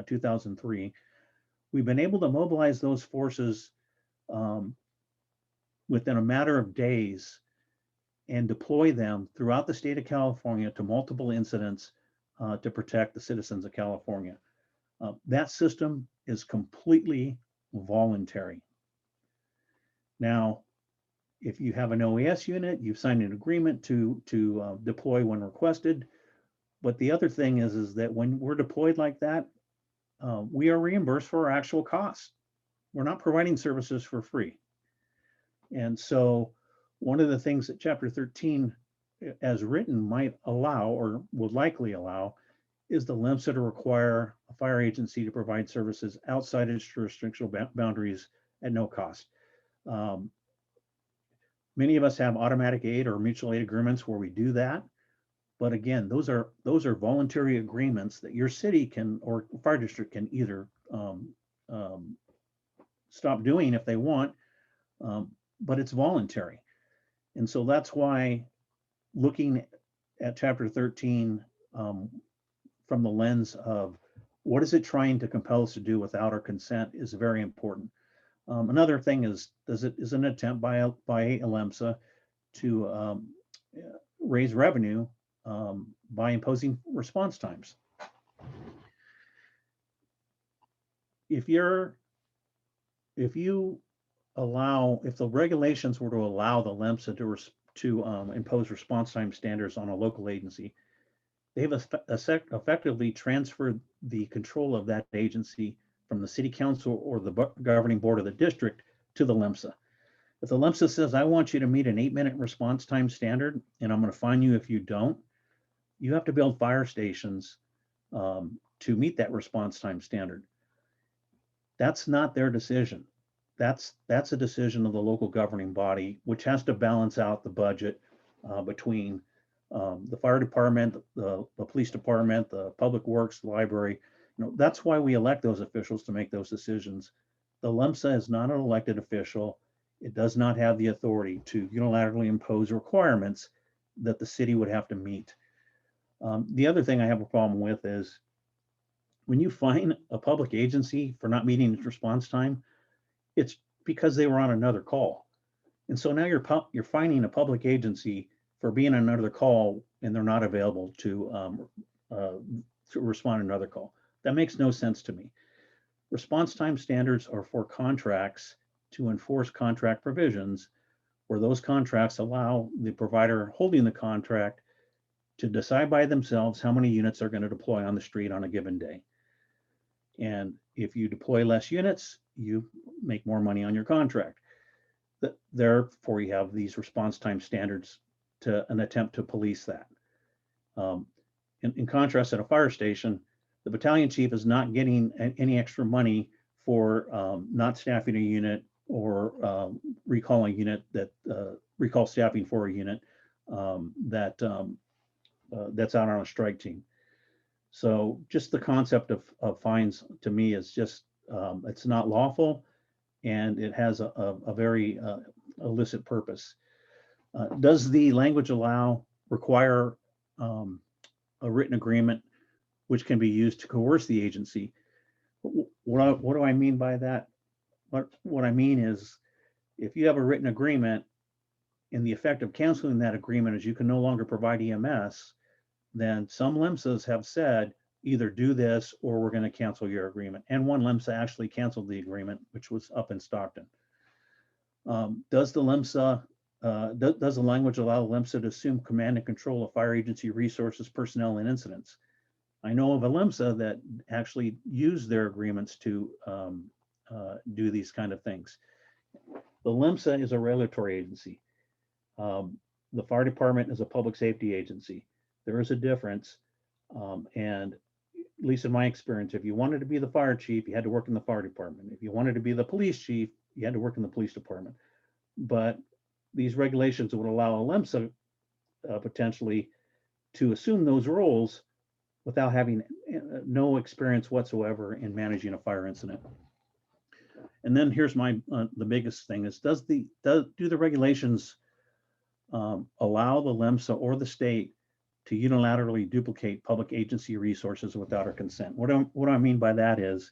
2003. We've been able to mobilize those forces within a matter of days and deploy them throughout the state of California to multiple incidents to protect the citizens of California. That system is completely voluntary. Now, if you have an OES unit, you've signed an agreement to deploy when requested. But the other thing is that when we're deployed like that, we are reimbursed for our actual costs. We're not providing services for free. And so one of the things that Chapter 13 as written might allow, or would likely allow, is the LEMSA to require a fire agency to provide services outside its jurisdictional boundaries at no cost. Many of us have automatic aid or mutual aid agreements where we do that. But again, those are voluntary agreements that your city can, or fire district can either stop doing if they want, but it's voluntary. And so that's why looking at Chapter 13 from the lens of what is it trying to compel us to do without our consent is very important. Another thing is an attempt by a LEMSA to raise revenue by imposing response times. If the regulations were to allow the LEMSA to impose response time standards on a local agency, they've effectively transferred the control of that agency from the city council or the governing board of the district to the LEMSA. If the LEMSA says, I want you to meet an 8-minute response time standard, and I'm going to fine you if you don't, you have to build fire stations to meet that response time standard. That's not their decision. That's a decision of the local governing body, which has to balance out the budget between the fire department, the police department, the public works, the library. That's why we elect those officials to make those decisions. The LEMSA is not an elected official. It does not have the authority to unilaterally impose requirements that the city would have to meet. The other thing I have a problem with is when you fine a public agency for not meeting its response time, it's because they were on another call. And so now you're fining a public agency for being on another call and they're not available to respond to another call. That makes no sense to me. Response time standards are for contracts to enforce contract provisions, where those contracts allow the provider holding the contract to decide by themselves how many units they're going to deploy on the street on a given day. And if you deploy less units, you make more money on your contract. Therefore, you have these response time standards to an attempt to police that. In contrast, at a fire station, the battalion chief is not getting any extra money for not staffing a unit or recalling a unit that recall staffing for a unit that's out on a strike team. So just the concept of fines to me is just it's not lawful, and it has a very illicit purpose. Does the language require a written agreement which can be used to coerce the agency? What do I mean by that? What I mean is, if you have a written agreement and the effect of canceling that agreement is you can no longer provide EMS, then some LEMSAs have said either do this or we're going to cancel your agreement. And one LEMSA actually canceled the agreement, which was up in Stockton. Does the LEMSA, does the language allow LEMSA to assume command and control of fire agency resources, personnel, and incidents? I know of a LEMSA that actually used their agreements to do these kind of things. The LEMSA is a regulatory agency. The fire department is a public safety agency. There is a difference. And at least in my experience, if you wanted to be the fire chief, you had to work in the fire department. If you wanted to be the police chief, you had to work in the police department. But these regulations would allow a LEMSA potentially to assume those roles without having no experience whatsoever in managing a fire incident. And then here's my the biggest thing is, do the regulations allow the LEMSA or the state to unilaterally duplicate public agency resources without our consent? What do I mean by that is,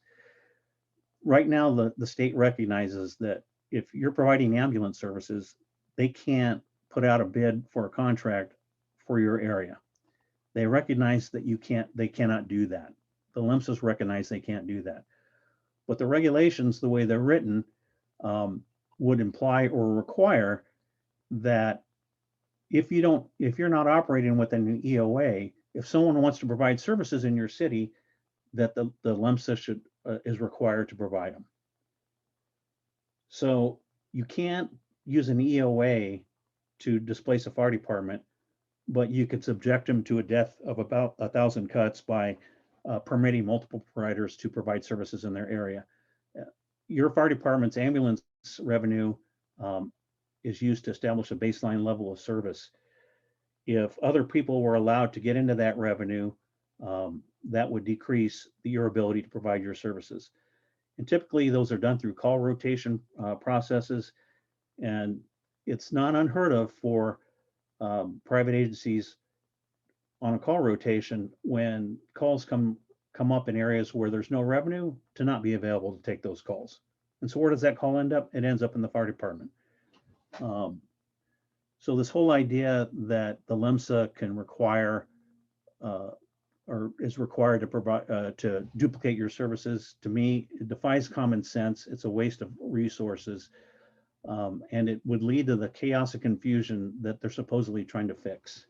right now the state recognizes that if you're providing ambulance services, they can't put out a bid for a contract for your area. They recognize that they cannot do that. The LEMSAs recognize they can't do that. But the regulations, the way they're written, would imply or require that if you're not operating within an EOA, if someone wants to provide services in your city, that the LEMSA is required to provide them. So you can't use an EOA to displace a fire department, but you could subject them to a death of about 1,000 cuts by permitting multiple providers to provide services in their area. Your fire department's ambulance revenue is used to establish a baseline level of service. If other people were allowed to get into that revenue, that would decrease your ability to provide your services. And typically those are done through call rotation processes. And it's not unheard of for private agencies on a call rotation, when calls come up in areas where there's no revenue, to not be available to take those calls. And so where does that call end up? It ends up in the fire department. So this whole idea that the LEMSA can require or is required to provide to duplicate your services, to me, it defies common sense. It's a waste of resources, and it would lead to the chaos and confusion that they're supposedly trying to fix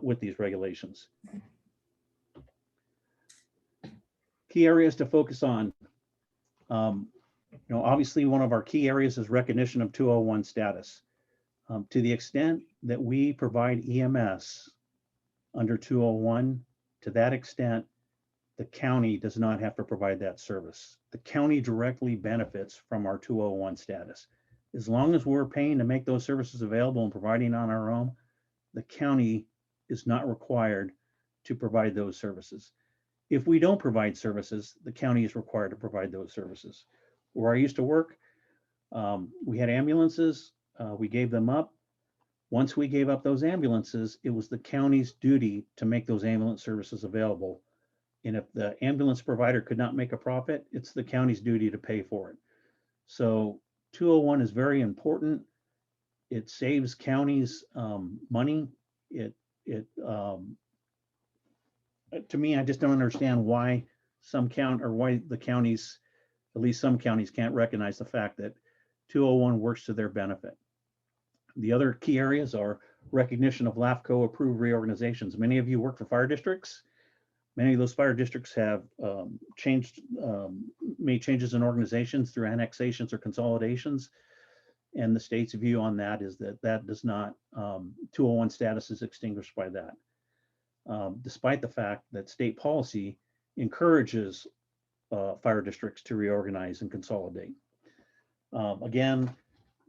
with these regulations. Key areas to focus on. Obviously one of our key areas is recognition of 201 status. To the extent that we provide EMS under 201, to that extent, the county does not have to provide that service. The county directly benefits from our 201 status. As long as we're paying to make those services available and providing on our own, the county is not required to provide those services. If we don't provide services, the county is required to provide those services. Where I used to work, we had ambulances, we gave them up. Once we gave up those ambulances, it was the county's duty to make those ambulance services available. And if the ambulance provider could not make a profit, it's the county's duty to pay for it. So 201 is very important. It saves counties money. To me, I just don't understand why why the counties, at least some counties, can't recognize the fact that 201 works to their benefit. The other key areas are recognition of LAFCO approved reorganizations. Many of you work for fire districts. Many of those fire districts have made changes in organizations through annexations or consolidations. And the state's view on that is that does not, 201 status is extinguished by that. Despite the fact that state policy encourages fire districts to reorganize and consolidate. Again,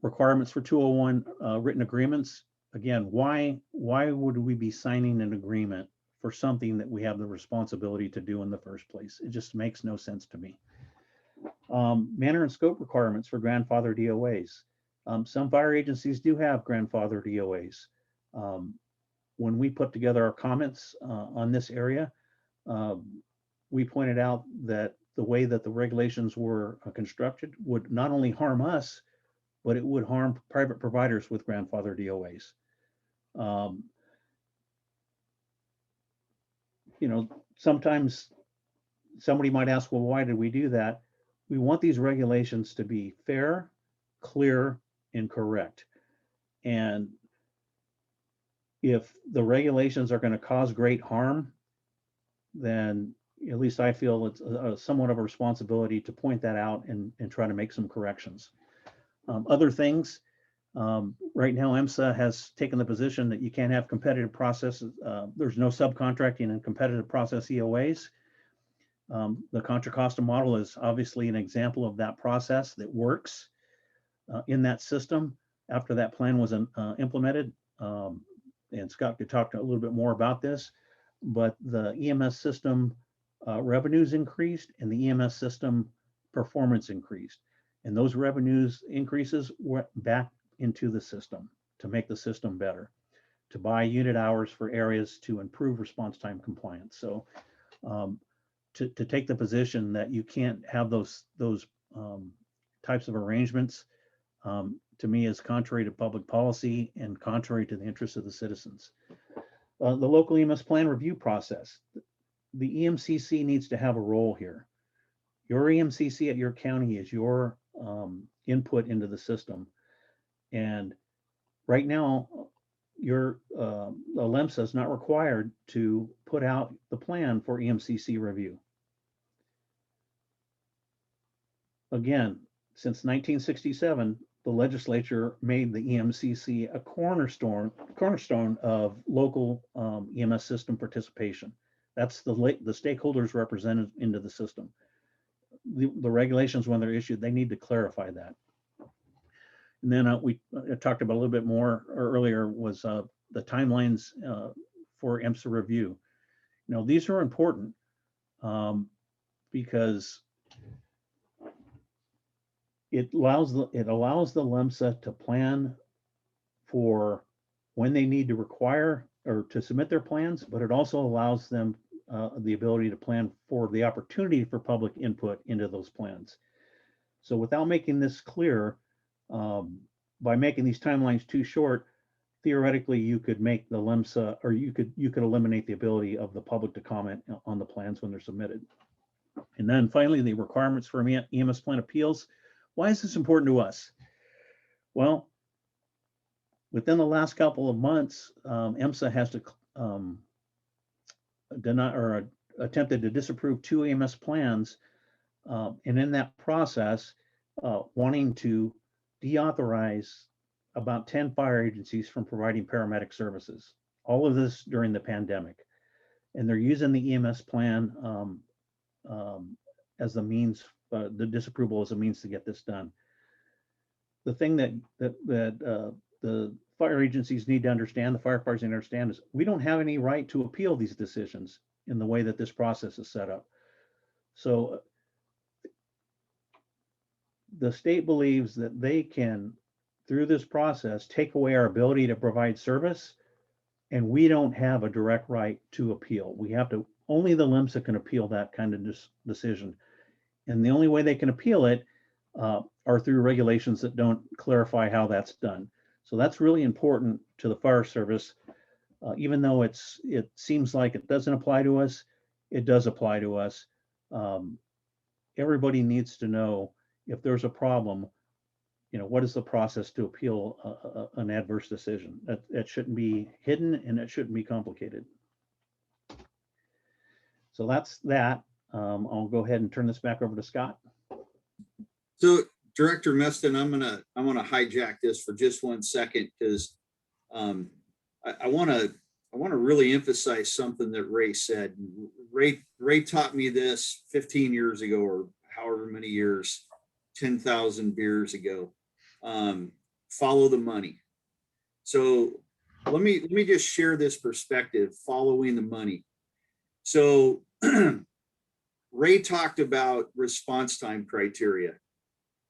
requirements for 201 written agreements. Again, why would we be signing an agreement for something that we have the responsibility to do in the first place? It just makes no sense to me. Manner and scope requirements for grandfather DOAs. Some fire agencies do have grandfather DOAs. When we put together our comments on this area, we pointed out that the way that the regulations were constructed would not only harm us, but it would harm private providers with grandfather DOAs. Sometimes somebody might ask, well, why did we do that? We want these regulations to be fair, clear, and correct. And if the regulations are going to cause great harm, then at least I feel it's somewhat of a responsibility to point that out and try to make some corrections. Other things, right now, EMSA has taken the position that you can't have competitive processes. There's no subcontracting in competitive process EOAs. The Contra Costa model is obviously an example of that process that works in that system after that plan was implemented. And Scott could talk a little bit more about this, but the EMS system revenues increased and the EMS system performance increased. And those revenues increases went back into the system to make the system better, to buy unit hours for areas to improve response time compliance. So to take the position that you can't have those types of arrangements, to me is contrary to public policy and contrary to the interests of the citizens. The local EMS plan review process. The EMCC needs to have a role here. Your EMCC at your county is your input into the system. And right now, your EMSA is not required to put out the plan for EMCC review. Again, since 1967, the legislature made the EMCC a cornerstone of local EMS system participation. That's the stakeholders represented into the system. The regulations, when they're issued, they need to clarify that. And then we talked about a little bit more earlier was the timelines for EMSA review. You know, these are important because it allows the EMSA to plan for when they need to require or to submit their plans, but it also allows them the ability to plan for the opportunity for public input into those plans. So without making this clear, by making these timelines too short, theoretically you could make the EMSA, or you could eliminate the ability of the public to comment on the plans when they're submitted. And then finally, the requirements for EMS plan appeals. Why is this important to us? Well, within the last couple of months, EMSA has to deny or attempted to disapprove 2 EMS plans, and in that process, wanting to deauthorize about 10 fire agencies from providing paramedic services. All of this during the pandemic, and they're using the EMS plan as the means. The disapproval as a means to get this done. The thing that the fire agencies need to understand, the firefighters need to understand, is we don't have any right to appeal these decisions in the way that this process is set up. So the state believes that they can, through this process, take away our ability to provide service, and we don't have a direct right to appeal. We have to, only the EMSA can appeal that kind of decision. And the only way they can appeal it are through regulations that don't clarify how that's done. So that's really important to the fire service. Even though it seems like it doesn't apply to us, it does apply to us. Everybody needs to know if there's a problem, you know, what is the process to appeal an adverse decision? That shouldn't be hidden and it shouldn't be complicated. So that's that. I'll go ahead and turn this back over to Scott. So Director Meston, I'm gonna hijack this for just 1 second because I want to really emphasize something that Ray said. Ray taught me this 15 years ago, or however many years, 10,000 beers ago. Follow the money. So let me just share this perspective, following the money. So Ray talked about response time criteria,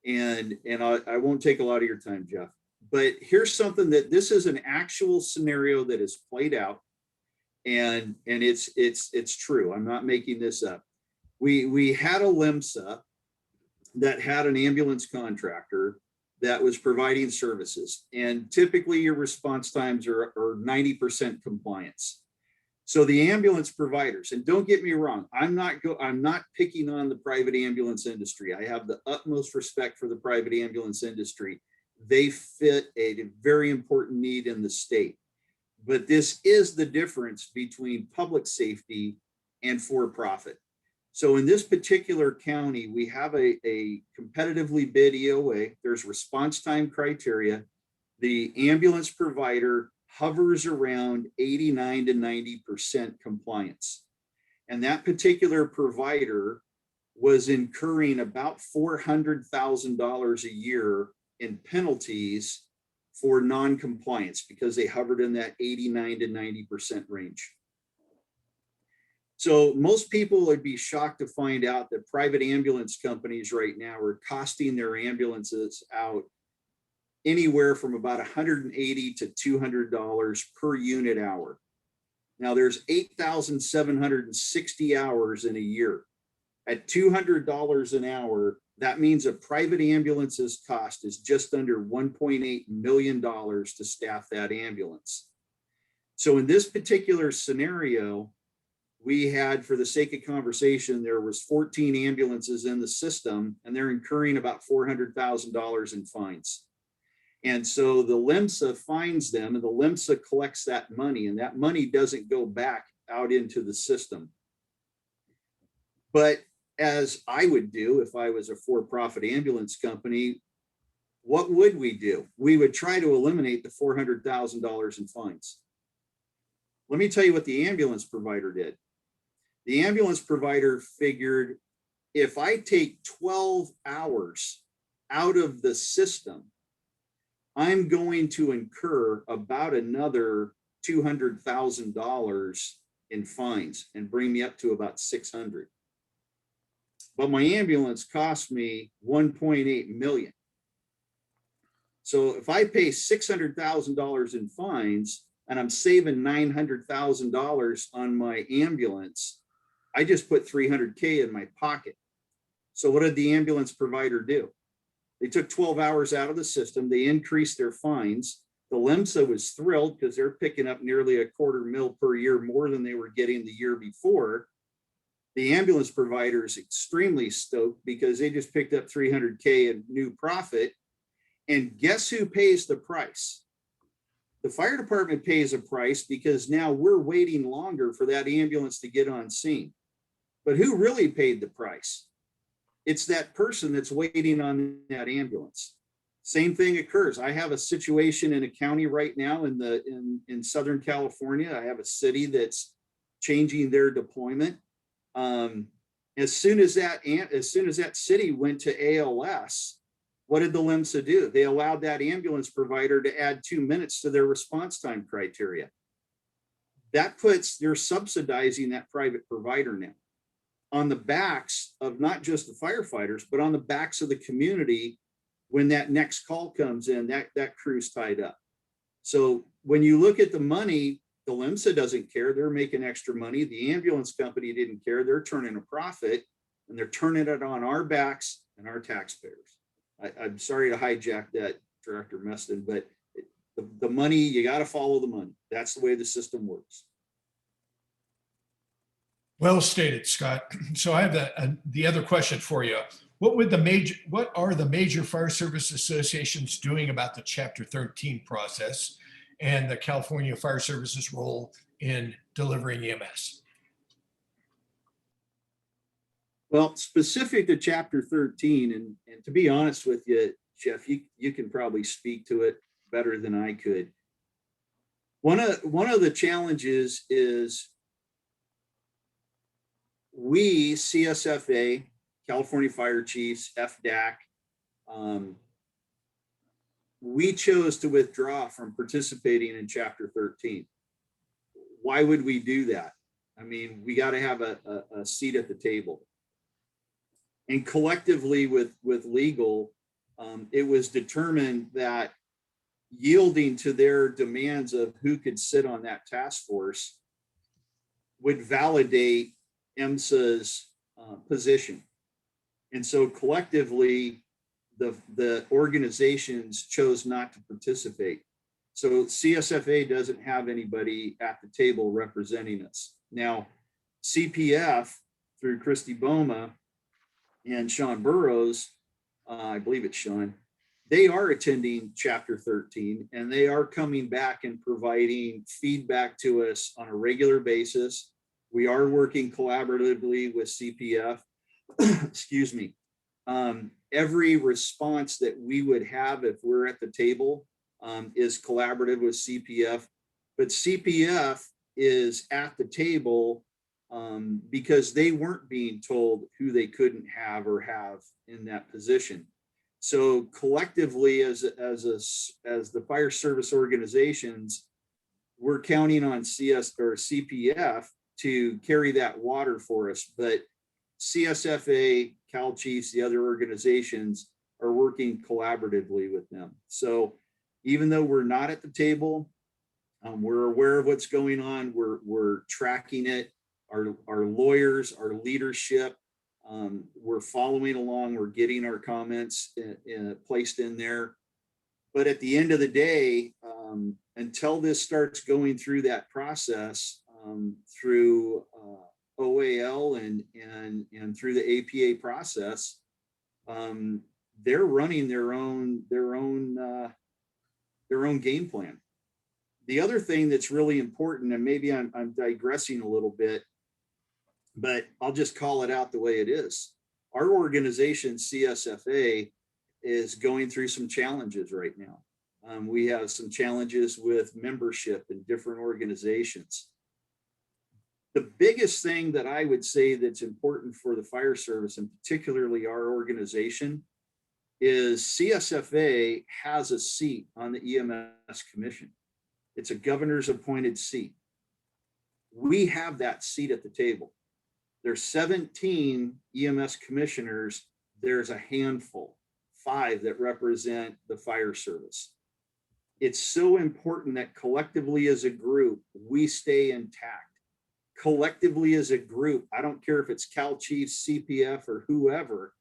and I won't take a lot of your time, Jeff, but here's something that this is an actual scenario that is played out, and it's true. I'm not making this up. We had a EMSA that had an ambulance contractor that was providing services, and typically your response times are 90% compliance. So the ambulance providers, and don't get me wrong, I'm not picking on the private ambulance industry. I have the utmost respect for the private ambulance industry. They fit a very important need in the state. But this is the difference between public safety and for-profit. So in this particular county, we have a competitively bid EOA. There's response time criteria. The ambulance provider hovers around 89 to 90% compliance. And that particular provider was incurring about $400,000 a year in penalties for non-compliance because they hovered in that 89 to 90% range. So most people would be shocked to find out that private ambulance companies right now are costing their ambulances out anywhere from about $180 to $200 per unit hour. Now there's 8,760 hours in a year. At $200 an hour, that means a private ambulance's cost is just under $1.8 million to staff that ambulance. So in this particular scenario, we had, for the sake of conversation, there was 14 ambulances in the system, and they're incurring about $400,000 in fines. And so the EMSA fines them, and the EMSA collects that money, and that money doesn't go back out into the system. But as I would do if I was a for-profit ambulance company, what would we do? We would try to eliminate the $400,000 in fines. Let me tell you what the ambulance provider did. The ambulance provider figured, if I take 12 hours out of the system, I'm going to incur about another $200,000 in fines and bring me up to about 600. But my ambulance cost me 1.8 million. So if I pay $600,000 in fines and I'm saving $900,000 on my ambulance, I just put $300K in my pocket. So what did the ambulance provider do? They took 12 hours out of the system. They increased their fines. The EMSA was thrilled because they're picking up nearly $250,000 per year more than they were getting the year before. The ambulance provider is extremely stoked because they just picked up $300K in new profit. And guess who pays the price? The fire department pays a price because now we're waiting longer for that ambulance to get on scene. But who really paid the price? It's that person that's waiting on that ambulance. Same thing occurs. I have a situation in a county right now in Southern California. I have a city that's changing their deployment. As soon as that city went to ALS, what did the EMSA do? They allowed that ambulance provider to add 2 minutes to their response time criteria. They're subsidizing that private provider now on the backs of not just the firefighters, but on the backs of the community. When that next call comes in, that crew's tied up. So when you look at the money, the EMSA doesn't care. They're making extra money. The ambulance company didn't care. They're turning a profit, and they're turning it on our backs and our taxpayers. I'm sorry to hijack that, Director Meston, but the money, you got to follow the money. That's the way the system works. Well stated, Scott. So I have the other question for you. What are the major fire service associations doing about the Chapter 13 process and the California Fire Service's role in delivering EMS? Well, specific to Chapter 13, and to be honest with you, Jeff, you can probably speak to it better than I could. One of the challenges is we, CSFA, California Fire Chiefs, FDAC, we chose to withdraw from participating in Chapter 13. Why would we do that? I mean, we got to have a seat at the table. And collectively with legal, it was determined that yielding to their demands of who could sit on that task force would validate EMSA's position. And so collectively, the organizations chose not to participate. So CSFA doesn't have anybody at the table representing us. Now, CPF through Christy Boma and Sean Burrows, I believe it's Sean, they are attending Chapter 13, and they are coming back and providing feedback to us on a regular basis. We are working collaboratively with CPF. Excuse me. Every response that we would have if we're at the table is collaborative with CPF, but CPF is at the table because they weren't being told who they couldn't have or have in that position. So collectively, as the fire service organizations, we're counting on CPF to carry that water for us. But CSFA, Cal Chiefs, the other organizations are working collaboratively with them. So even though we're not at the table, we're aware of what's going on. We're tracking it. Our lawyers, our leadership, we're following along. We're getting our comments placed in there. But at the end of the day, until this starts going through that process, through OAL and through the APA process, they're running their own game plan. The other thing that's really important, and maybe I'm digressing a little bit, but I'll just call it out the way it is. Our organization, CSFA, is going through some challenges right now. We have some challenges with membership in different organizations. The biggest thing that I would say that's important for the fire service, and particularly our organization, is CSFA has a seat on the EMS commission. It's a governor's appointed seat. We have that seat at the table. There's 17 EMS commissioners. There's a handful, 5 that represent the fire service. It's so important that collectively as a group, we stay intact. Collectively as a group, I don't care if it's Cal Chiefs, CPF, or whoever,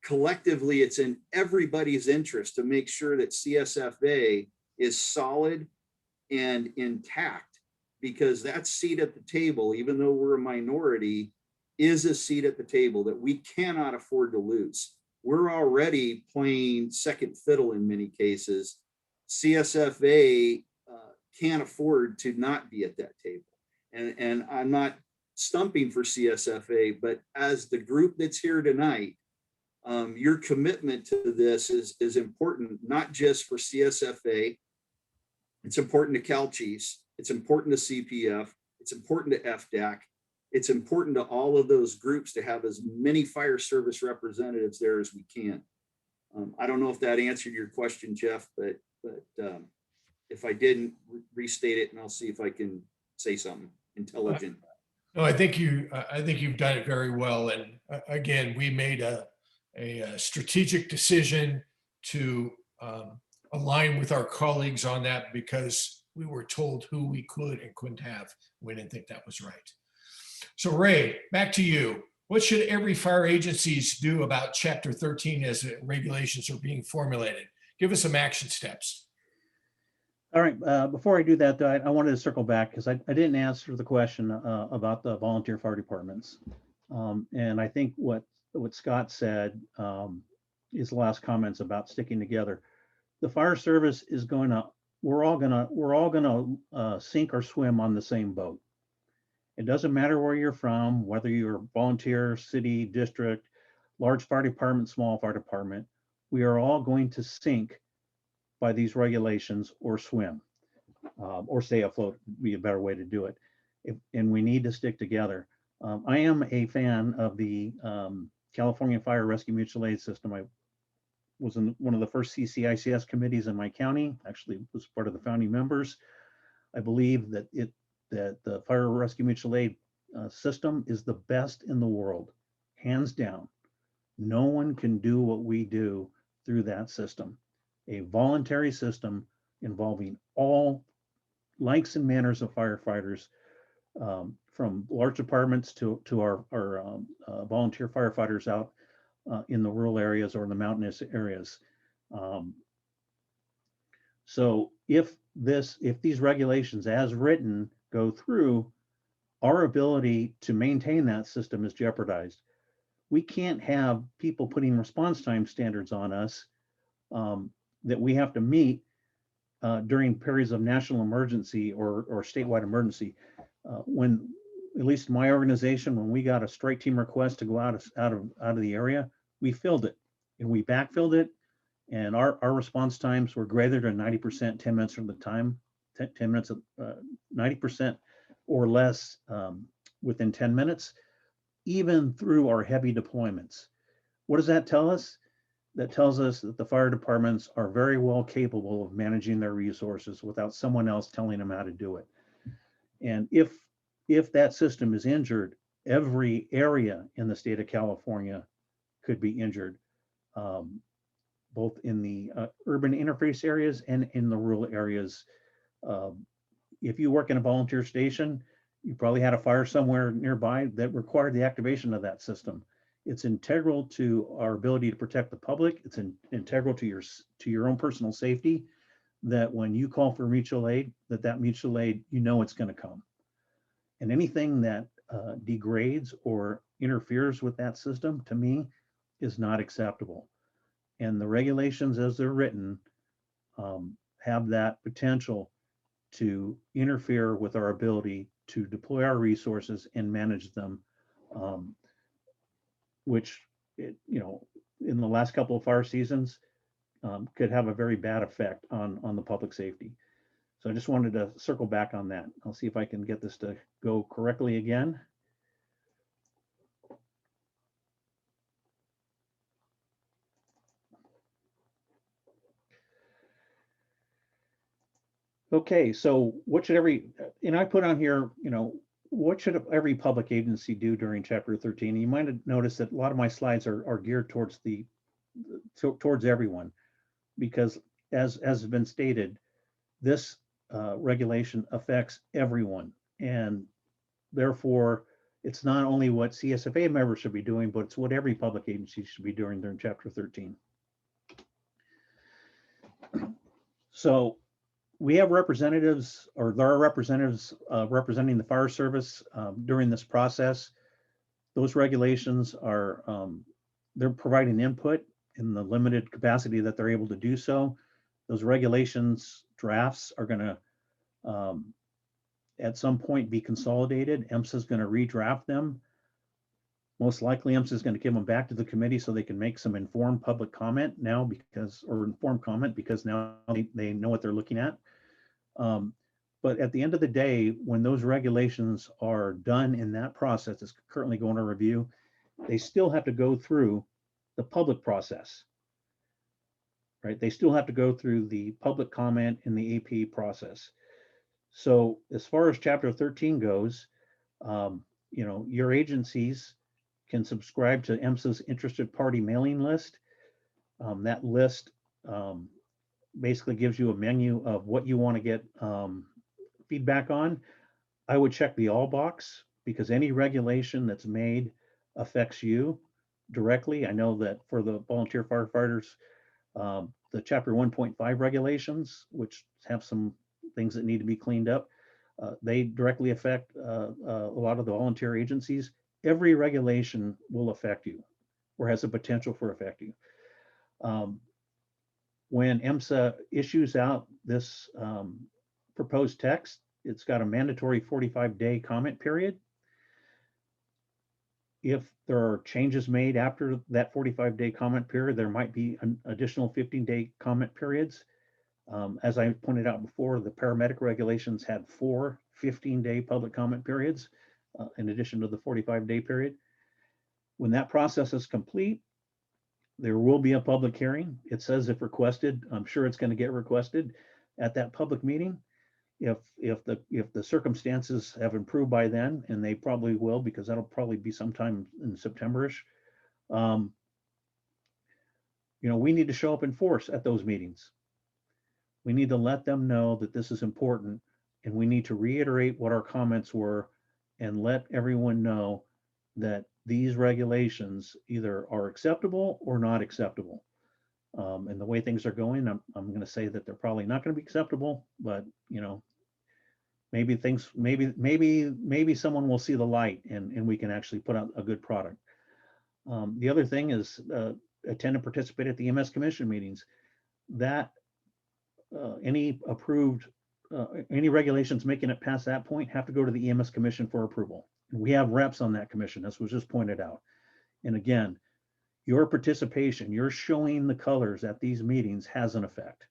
collectively it's in everybody's interest to make sure that CSFA is solid and intact, because that seat at the table, even though we're a minority, is a seat at the table that we cannot afford to lose. We're already playing second fiddle in many cases. CSFA can't afford to not be at that table. And I'm not stumping for CSFA, but as the group that's here tonight, your commitment to this is important, not just for CSFA. It's important to Cal Chiefs. It's important to CPF. It's important to FDAC. It's important to all of those groups to have as many fire service representatives there as we can. I don't know if that answered your question, Jeff, but if I didn't, restate it, and I'll see if I can say something intelligent. No, I think you've done it very well. And again, we made a strategic decision to align with our colleagues on that because we were told who we could and couldn't have. We didn't think that was right. So Ray, back to you. What should every fire agencies do about Chapter 13 as regulations are being formulated? Give us some action steps. All right, before I do that, though, I wanted to circle back because I didn't answer the question about the volunteer fire departments. And I think what Scott said is the last comments about sticking together. The fire service is we're all gonna sink or swim on the same boat. It doesn't matter where you're from, whether you're volunteer, city, district, large fire department, small fire department, we are all going to sink by these regulations or swim or stay afloat would be a better way to do it. And we need to stick together. I am a fan of the California Fire Rescue Mutual Aid System. I was in one of the first CCICS committees in my county, actually was part of the founding members. I believe that the Fire Rescue Mutual Aid system is the best in the world, hands down. No one can do what we do through that system. A voluntary system involving all likes and manners of firefighters, from large departments to our volunteer firefighters out in the rural areas or in the mountainous areas. So if these regulations as written go through, our ability to maintain that system is jeopardized. We can't have people putting response time standards on us that we have to meet during periods of national emergency or statewide emergency. When, at least my organization, when we got a strike team request to go out of the area, we filled it and we backfilled it. And our response times were greater than 90%, 10 minutes from the time, 10 minutes, 90% or less within 10 minutes, even through our heavy deployments. What does that tell us? That tells us that the fire departments are very well capable of managing their resources without someone else telling them how to do it. And if that system is injured, every area in the state of California could be injured, both in the urban interface areas and in the rural areas. If you work in a volunteer station, you probably had a fire somewhere nearby that required the activation of that system. It's integral to our ability to protect the public. It's integral to your own personal safety, that when you call for mutual aid, that mutual aid, you know it's going to come. And anything that degrades or interferes with that system, to me, is not acceptable. And the regulations as they're written have that potential to interfere with our ability to deploy our resources and manage them, which, in the last couple of fire seasons could have a very bad effect on the public safety. So I just wanted to circle back on that. I'll see if I can get this to go correctly again. Okay, so what should I put on here, what should every public agency do during Chapter 13? You might have noticed that a lot of my slides are geared towards everyone, because as has been stated, this regulation affects everyone, and therefore it's not only what CSFA members should be doing, but it's what every public agency should be doing during Chapter 13. So we have representatives, or there are representatives representing the fire service during this process. Those regulations are, they're providing input in the limited capacity that they're able to do so. Those regulations drafts are going to, at some point, be consolidated. EMSA is going to redraft them. Most likely, EMSA is going to give them back to the committee so they can make some informed public comment now, informed comment, because now they know what they're looking at. But at the end of the day, when those regulations are done in that process, it's currently going to review, they still have to go through the public process, right? They still have to go through the public comment in the AP process. So as far as Chapter 13 goes, your agencies can subscribe to EMSA's interested party mailing list. That list basically gives you a menu of what you want to get feedback on. I would check the all box, because any regulation that's made affects you directly. I know that for the volunteer firefighters, the Chapter 1.5 regulations, which have some things that need to be cleaned up, they directly affect a lot of the volunteer agencies. Every regulation will affect you, or has the potential for affect you. When EMSA issues out this proposed text, it's got a mandatory 45-day comment period. If there are changes made after that 45-day comment period, there might be an additional 15-day comment periods. As I pointed out before, the paramedic regulations had 4 15-day public comment periods in addition to the 45-day period. When that process is complete, there will be a public hearing. It says if requested. I'm sure it's going to get requested at that public meeting. If the circumstances have improved by then, and they probably will, because that'll probably be sometime in September-ish, we need to show up in force at those meetings. We need to let them know that this is important, and we need to reiterate what our comments were and let everyone know that these regulations either are acceptable or not acceptable. And the way things are going, I'm going to say that they're probably not going to be acceptable, but you know, maybe someone will see the light and we can actually put out a good product. The other thing is attend and participate at the EMS Commission meetings. That any regulations making it past that point have to go to the EMS Commission for approval. And we have reps on that commission, as was just pointed out. And again, your participation, your showing the colors at these meetings has an effect.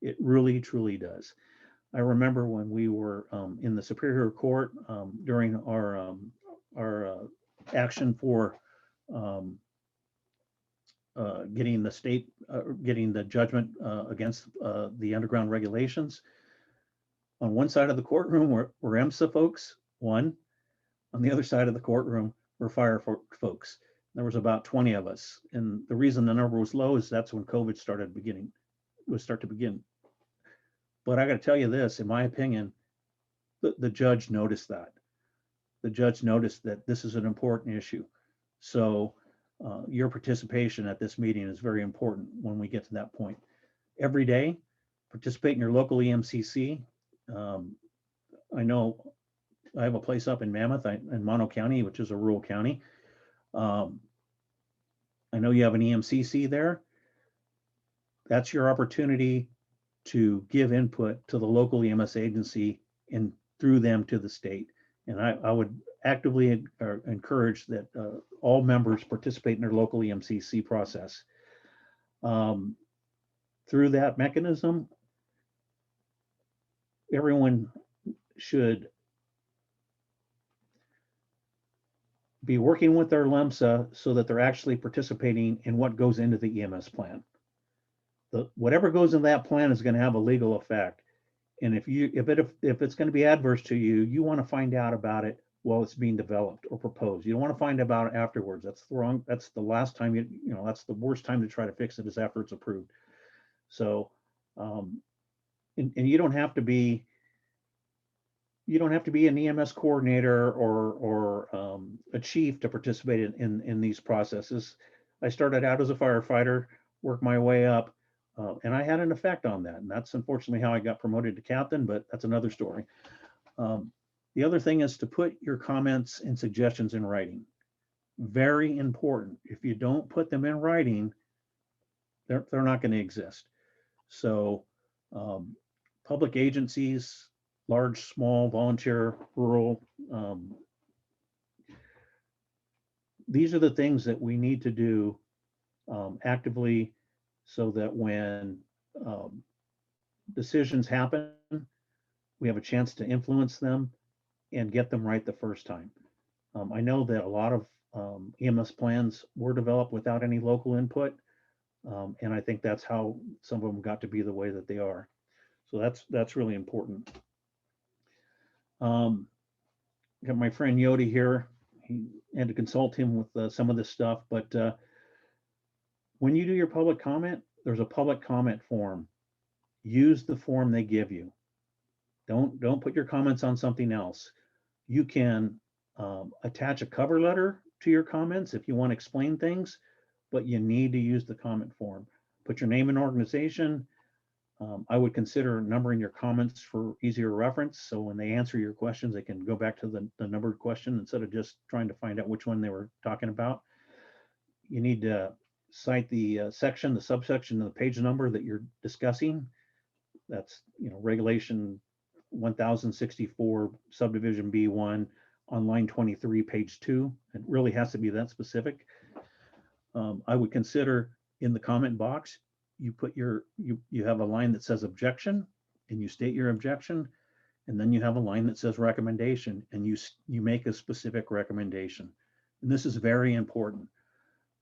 It really, truly does. I remember when we were in the Superior Court during our action for getting the judgment against the underground regulations. On one side of the courtroom were EMSA folks, one. On the other side of the courtroom were fire folks. There was about 20 of us. And the reason the number was low is that's when COVID started to begin. But I got to tell you this, in my opinion, the judge noticed that. The judge noticed that this is an important issue. So your participation at this meeting is very important when we get to that point. Every day, participate in your local EMCC. I know I have a place up in Mammoth, in Mono County, which is a rural county. I know you have an EMCC there. That's your opportunity to give input to the local EMS agency and through them to the state. And I would actively encourage that all members participate in their local EMCC process. Through that mechanism, everyone should be working with their EMSA so that they're actually participating in what goes into the EMS plan. Whatever goes in that plan is going to have a legal effect. And if it's going to be adverse to you, you want to find out about it while it's being developed or proposed. You don't want to find about it afterwards. That's wrong. That's the last time that's the worst time to try to fix it is after it's approved. So, and you don't have to be an EMS coordinator or a chief to participate in these processes. I started out as a firefighter, worked my way up, and I had an effect on that. And that's unfortunately how I got promoted to captain, but that's another story. The other thing is to put your comments and suggestions in writing. Very important. If you don't put them in writing, they're not going to exist. So public agencies, large, small, volunteer, rural, these are the things that we need to do actively so that when decisions happen, we have a chance to influence them and get them right the first time. I know that a lot of EMS plans were developed without any local input, and I think that's how some of them got to be the way that they are. So that's really important. Got my friend Yodi here. He had to consult him with some of this stuff, but when you do your public comment, there's a public comment form. Use the form they give you. Don't put your comments on something else. You can attach a cover letter to your comments if you want to explain things, but you need to use the comment form. Put your name and organization. I would consider numbering your comments for easier reference. So when they answer your questions, they can go back to the numbered question instead of just trying to find out which one they were talking about. You need to cite the section, the subsection, and the page number that you're discussing. That's, regulation 1064 subdivision B1 on line 23, page 2. It really has to be that specific. I would consider in the comment box, you put you have a line that says objection and you state your objection, and then you have a line that says recommendation and you make a specific recommendation. And this is very important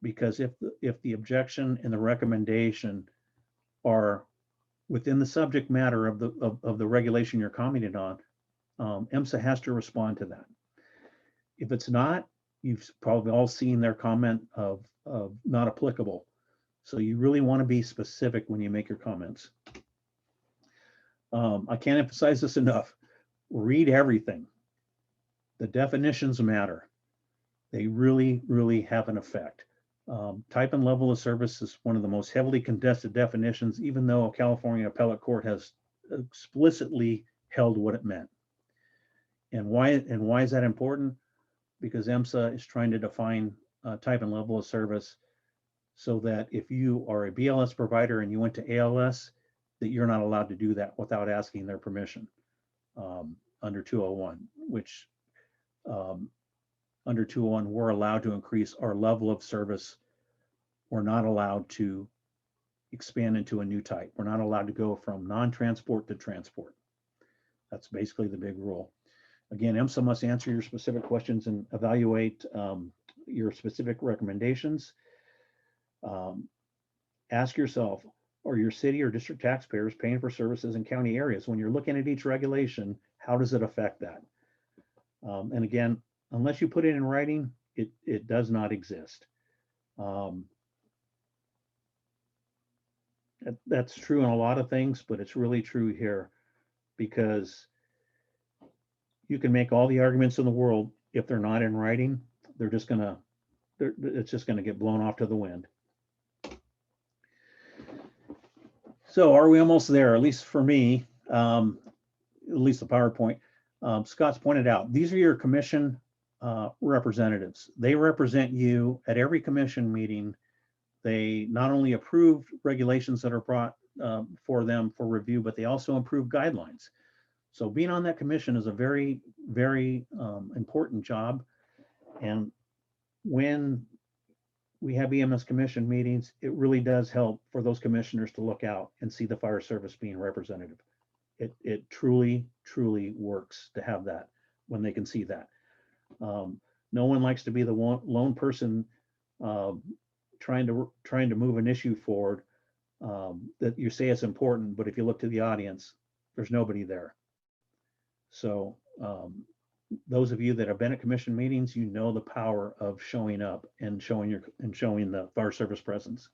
because if the objection and the recommendation are within the subject matter of the regulation you're commenting on, EMSA has to respond to that. If it's not, you've probably all seen their comment of not applicable. So you really want to be specific when you make your comments. I can't emphasize this enough. Read everything. The definitions matter. They really, really have an effect. Type and level of service is one of the most heavily contested definitions, even though a California appellate court has explicitly held what it meant. And why is that important? Because EMSA is trying to define type and level of service so that if you are a BLS provider and you went to ALS, that you're not allowed to do that without asking their permission under 201, which under 201, we're allowed to increase our level of service. We're not allowed to expand into a new type. We're not allowed to go from non-transport to transport. That's basically the big rule. Again, EMSA must answer your specific questions and evaluate your specific recommendations. Ask yourself, are your city or district taxpayers paying for services in county areas? When you're looking at each regulation, how does it affect that? And again, unless you put it in writing, it does not exist. That's true in a lot of things, but it's really true here because you can make all the arguments in the world. If they're not in writing, it's just gonna get blown off to the wind. So are we almost there? At least for me, at least the PowerPoint. Scott's pointed out, these are your commission representatives. They represent you at every commission meeting. They not only approve regulations that are brought for them for review, but they also approve guidelines. So being on that commission is a very, very important job. And when we have EMS commission meetings, it really does help for those commissioners to look out and see the fire service being representative. It truly, truly works to have that when they can see that. No one likes to be the lone person trying to move an issue forward that you say is important, but if you look to the audience, there's nobody there. So those of you that have been at commission meetings, you know the power of showing up and showing the fire service presence.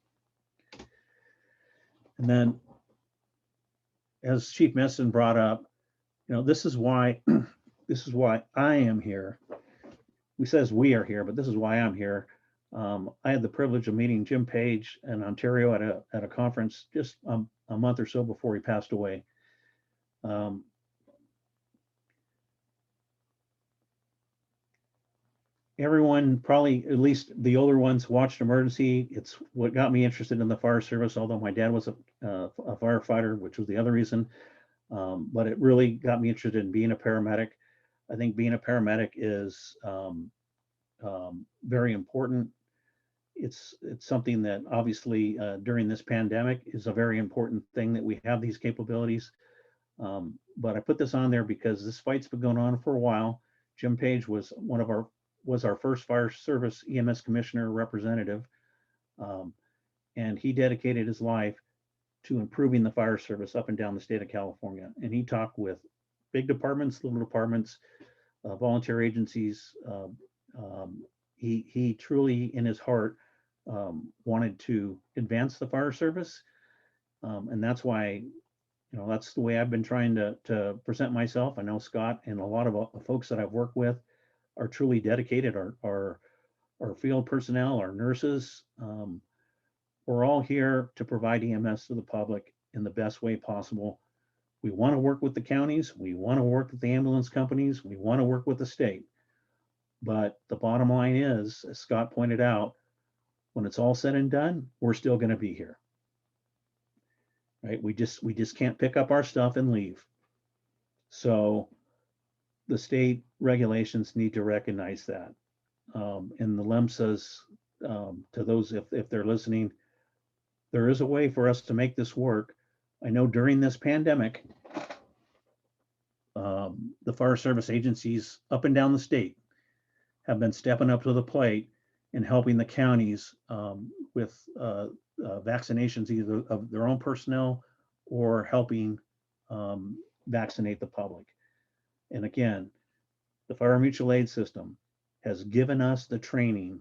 And then, as Chief Meston brought up, this is why I am here. He says we are here, but this is why I'm here. I had the privilege of meeting Jim Page in Ontario at a conference just a month or so before he passed away. Everyone, probably at least the older ones, watched Emergency. It's what got me interested in the fire service, although my dad was a firefighter, which was the other reason. But it really got me interested in being a paramedic. I think being a paramedic is very important. It's something that obviously during this pandemic is a very important thing that we have these capabilities. But I put this on there because this fight's been going on for a while. Jim Page was our first fire service EMS commissioner representative. And he dedicated his life to improving the fire service up and down the state of California. And he talked with big departments, little departments, volunteer agencies. He truly, in his heart, wanted to advance the fire service. And that's why, that's the way I've been trying to present myself. I know Scott and a lot of folks that I've worked with are truly dedicated, our field personnel, our nurses. We're all here to provide EMS to the public in the best way possible. We want to work with the counties. We want to work with the ambulance companies. We want to work with the state. But the bottom line is, as Scott pointed out, when it's all said and done, we're still going to be here. Right? We just can't pick up our stuff and leave. So the state regulations need to recognize that. And the EMSAs, to those, if they're listening, there is a way for us to make this work. I know during this pandemic, the fire service agencies up and down the state have been stepping up to the plate and helping the counties with vaccinations, either of their own personnel or helping vaccinate the public. And again, the fire mutual aid system has given us the training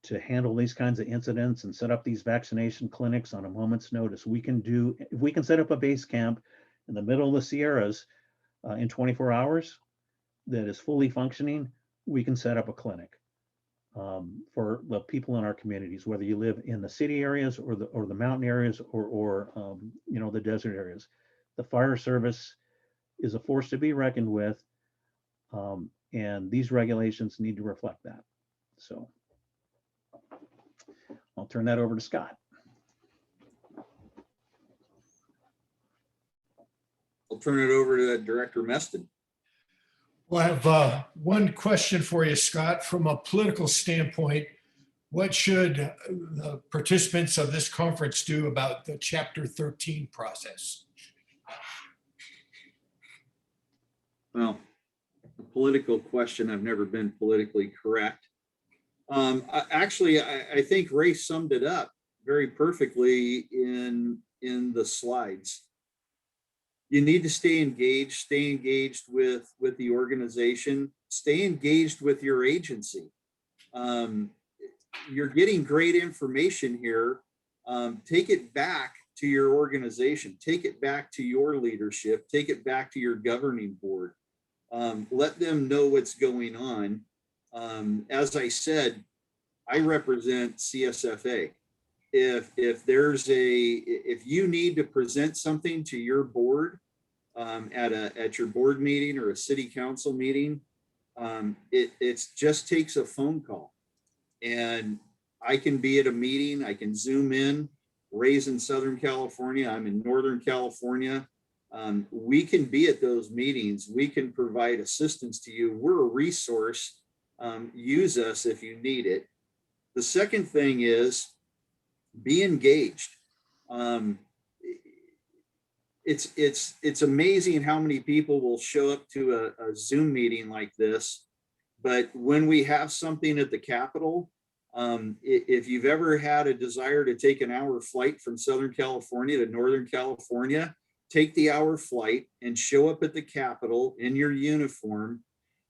to handle these kinds of incidents and set up these vaccination clinics on a moment's notice. If we can set up a base camp in the middle of the Sierras in 24 hours that is fully functioning, we can set up a clinic. for the people in our communities, whether you live in the city areas or the mountain areas or you know, the desert areas. The fire service is a force to be reckoned with, and these regulations need to reflect that. So I'll turn that over to Scott. I'll turn it over to Director Meston. Well, I have one question for you, Scott. From a political standpoint, what should the participants of this conference do about the Chapter 13 process? Well, a political question. I've never been politically correct. I think Ray summed it up very perfectly in the slides. You need to stay engaged with the organization, stay engaged with your agency. You're getting great information here. Take it back to your organization, take it back to your leadership, take it back to your governing board. Let them know what's going on. As I said, I represent CSFA. If you need to present something to your board at your board meeting or a city council meeting, it just takes a phone call. And I can be at a meeting, I can Zoom in. Ray's in Southern California, I'm in Northern California. We can be at those meetings, we can provide assistance to you. We're a resource. Use us if you need it. The second thing is be engaged. It's amazing how many people will show up to a Zoom meeting like this, but when we have something at the Capitol, if you've ever had a desire to take an hour flight from Southern California to Northern California, take the hour flight and show up at the Capitol in your uniform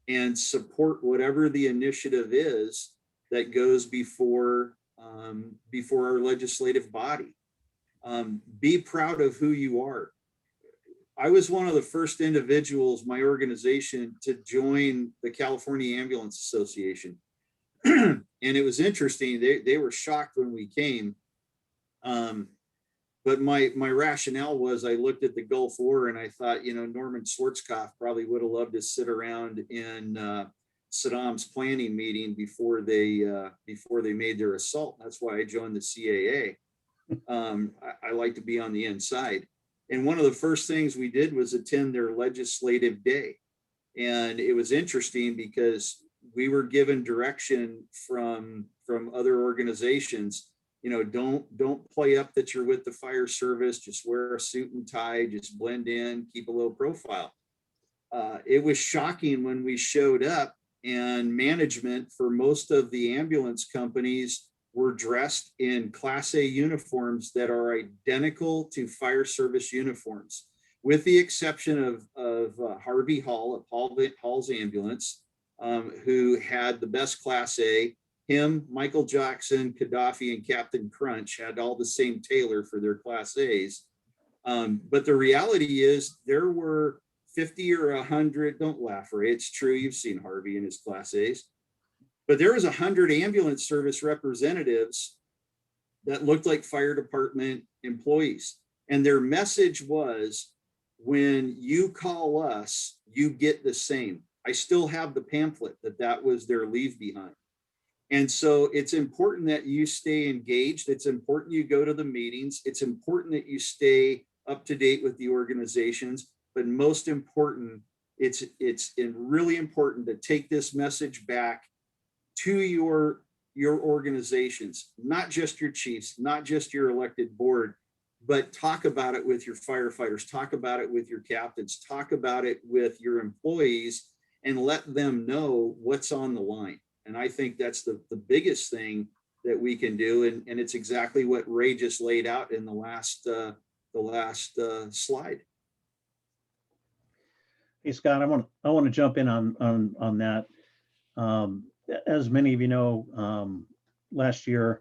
and support whatever the initiative is that goes before our legislative body. Be proud of who you are. I was one of the first individuals, my organization, to join the California Ambulance Association. And it was interesting, they were shocked when we came. But my rationale was I looked at the Gulf War and I thought, you know, Norman Schwarzkopf probably would have loved to sit around in Saddam's planning meeting before they made their assault. That's why I joined the CAA. I like to be on the inside. And one of the first things we did was attend their legislative day. And it was interesting because we were given direction from other organizations, you know, don't play up that you're with the fire service, just wear a suit and tie, just blend in, keep a low profile. It was shocking when we showed up and management for most of the ambulance companies were dressed in Class A uniforms that are identical to fire service uniforms, with the exception of Harvey Hall at Hall's Ambulance, who had the best Class A. Him, Michael Jackson, Gaddafi, and Captain Crunch had all the same tailor for their Class A's. But the reality is there were 50 or 100, don't laugh, Ray, it's true, you've seen Harvey in his Class A's. But there was 100 ambulance service representatives that looked like fire department employees. And their message was, when you call us, you get the same. I still have the pamphlet that was their leave behind. And so it's important that you stay engaged. It's important you go to the meetings. It's important that you stay up to date with the organizations. But most important, it's really important to take this message back to your organizations, not just your chiefs, not just your elected board, but talk about it with your firefighters, talk about it with your captains, talk about it with your employees, and let them know what's on the line. And I think that's the biggest thing that we can do. And it's exactly what Ray just laid out in the last slide. Hey, Scott, I want to jump in on that. As many of you know, last year,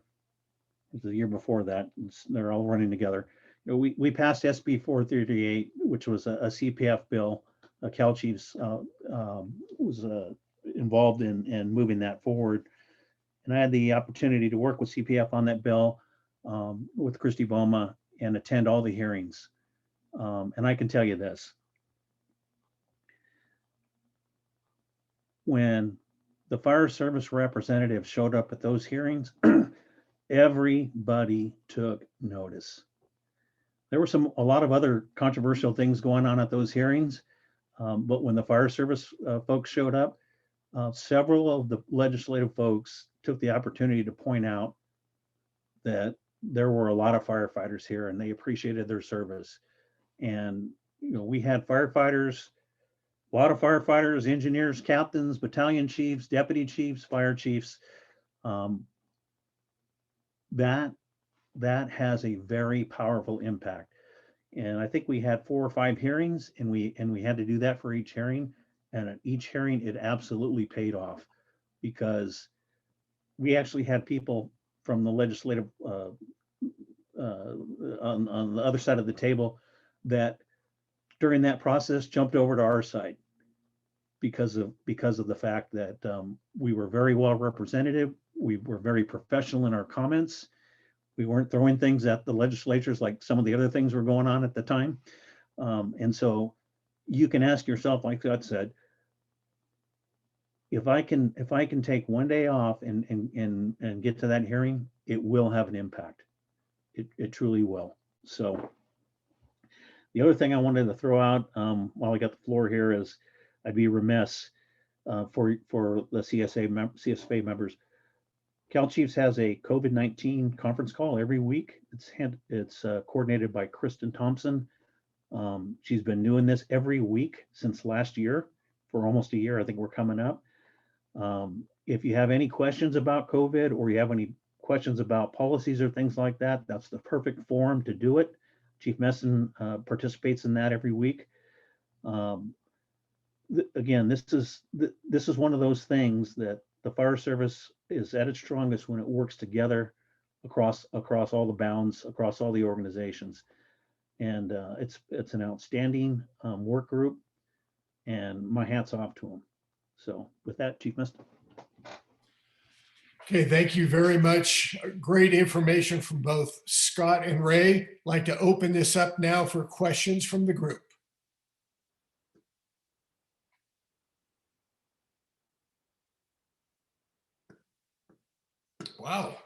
the year before that, they're all running together. You know, we passed SB 438, which was a CPF bill. Cal Chiefs was involved in moving that forward. And I had the opportunity to work with CPF on that bill with Christy Boma and attend all the hearings. And I can tell you this. When the fire service representative showed up at those hearings, everybody took notice. There were a lot of other controversial things going on at those hearings, but when the fire service folks showed up, several of the legislative folks took the opportunity to point out that there were a lot of firefighters here and they appreciated their service. And, we had firefighters, a lot of firefighters, engineers, captains, battalion chiefs, deputy chiefs, fire chiefs. That has a very powerful impact. And I think we had 4 or 5 hearings, and we had to do that for each hearing. And at each hearing, it absolutely paid off, because we actually had people from the legislative on the other side of the table that during that process jumped over to our side because of the fact that we were very well represented. We were very professional in our comments. We weren't throwing things at the legislatures like some of the other things were going on at the time. And so you can ask yourself, like Scott said, if I can take one day off and get to that hearing, it will have an impact. It truly will. So the other thing I wanted to throw out while I got the floor here is I'd be remiss for the CSFA members. Cal Chiefs has a COVID-19 conference call every week. It's coordinated by Kristen Thompson. She's been doing this every week since last year for almost a year. I think we're coming up. If you have any questions about COVID, or you have any questions about policies or things like that, that's the perfect forum to do it. Chief Meston participates in that every week. Again, this is one of those things that the fire service is at its strongest when it works together across all the bounds, across all the organizations. And it's an outstanding work group, and my hat's off to them. So with that, Chief Meston. Okay, thank you very much. Great information from both Scott and Ray. I'd like to open this up now for questions from the group. Wow.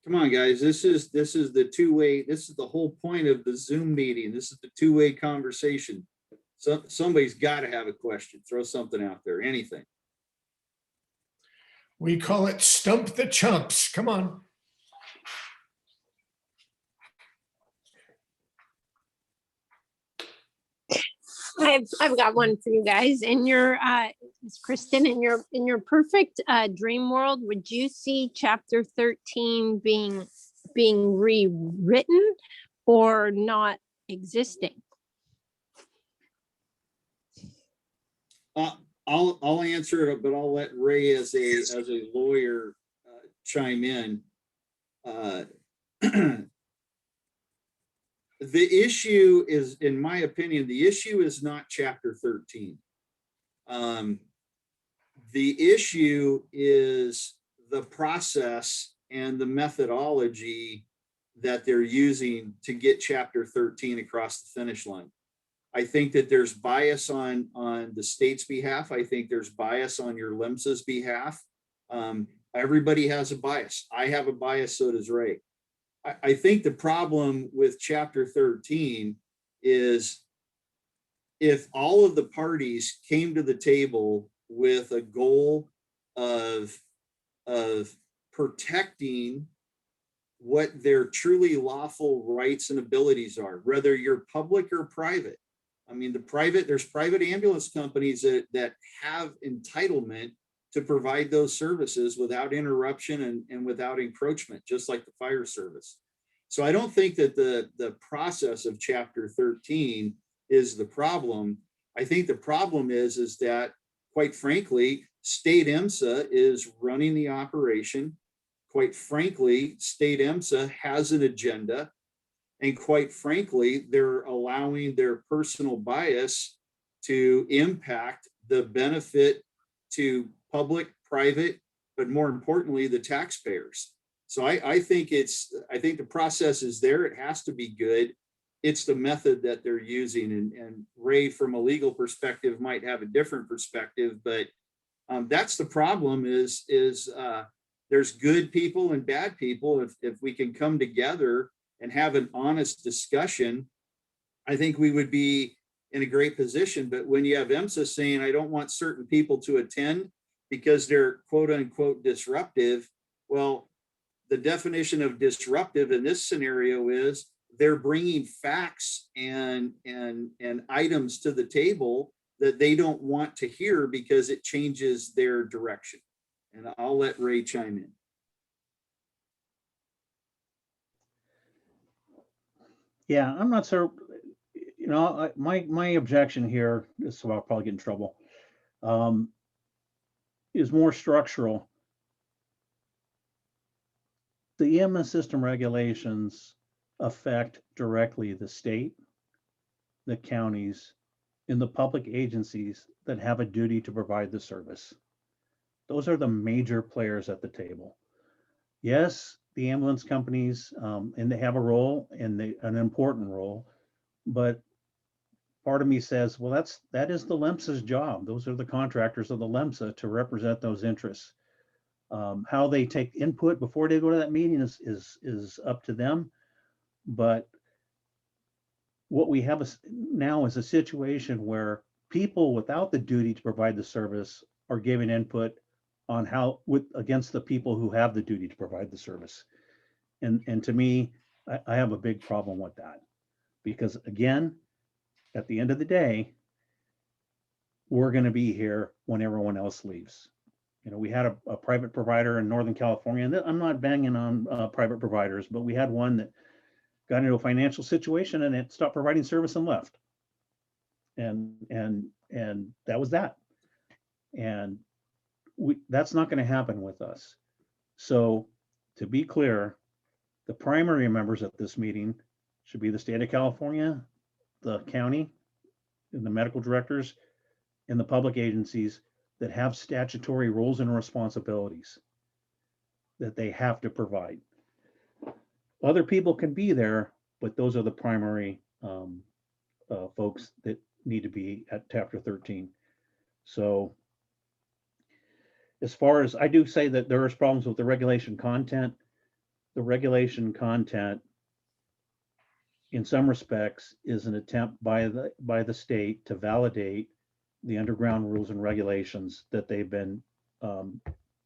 Come on, guys. This is the two-way. This is the whole point of the Zoom meeting. This is the two-way conversation. So somebody's got to have a question. Throw something out there. Anything. We call it Stump the Chumps. Come on. I've got one for you guys. In your Kristen, in your perfect dream world, would you see Chapter 13 being rewritten or not existing? I'll answer it, but I'll let Ray as a lawyer chime in. The issue is, in my opinion, the issue is not Chapter 13. The issue is the process and the methodology that they're using to get Chapter 13 across the finish line. I think that there's bias on the state's behalf. I think there's bias on your LEMSA's behalf. Everybody has a bias. I have a bias, so does Ray. I think the problem with Chapter 13 is if all of the parties came to the table with a goal of protecting what their truly lawful rights and abilities are, whether you're public or private. I mean, there's private ambulance companies that have entitlement to provide those services without interruption and without encroachment, just like the fire service. So I don't think that the process of Chapter 13 is the problem. I think the problem is that, quite frankly, state EMSA is running the operation. Quite frankly, state EMSA has an agenda. And quite frankly, they're allowing their personal bias to impact the benefit to public, private, but more importantly, the taxpayers. So I think the process is there. It has to be good. It's the method that they're using. And Ray, from a legal perspective, might have a different perspective, but that's the problem is there's good people and bad people. If we can come together and have an honest discussion, I think we would be in a great position. But when you have EMSA saying, I don't want certain people to attend because they're quote unquote disruptive, well, the definition of disruptive in this scenario is they're bringing facts and items to the table that they don't want to hear because it changes their direction. And I'll let Ray chime in. Yeah, I'm not sure, you know, my objection here is, so I'll probably get in trouble, is more structural. The EMS system regulations affect directly the state, the counties, and the public agencies that have a duty to provide the service. Those are the major players at the table. Yes, the ambulance companies, and they have a role, and an important role, but part of me says, well, that is the LEMSA's job. Those are the contractors of the LEMSA to represent those interests. How they take input before they go to that meeting is up to them. But what we have now is a situation where people without the duty to provide the service are giving input on how against the people who have the duty to provide the service. And to me, I have a big problem with that, because again, at the end of the day, we're going to be here when everyone else leaves. You know, we had a private provider in Northern California, and I'm not banging on private providers, but we had one that got into a financial situation and it stopped providing service and left. And that was that. And that's not going to happen with us. So to be clear, the primary members at this meeting should be the state of California, the county, and the medical directors, and the public agencies that have statutory roles and responsibilities that they have to provide. Other people can be there, but those are the primary folks that need to be at Chapter 13. So as far as, I do say that there is problems with the regulation content. The regulation content, in some respects, is an attempt by the state to validate the underground rules and regulations that they've been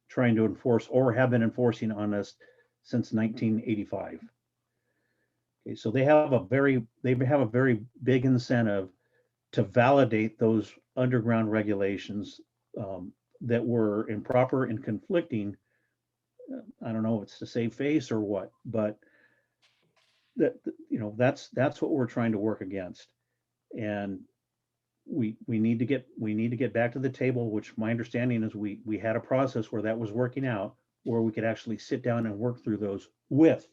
trying to enforce or have been enforcing on us since 1985. Okay, so they have a very big incentive to validate those underground regulations that were improper and conflicting. I don't know if it's to save face or what, but that, you know, that's what we're trying to work against. And we need to get back to the table, which my understanding is we had a process where that was working out, where we could actually sit down and work through those with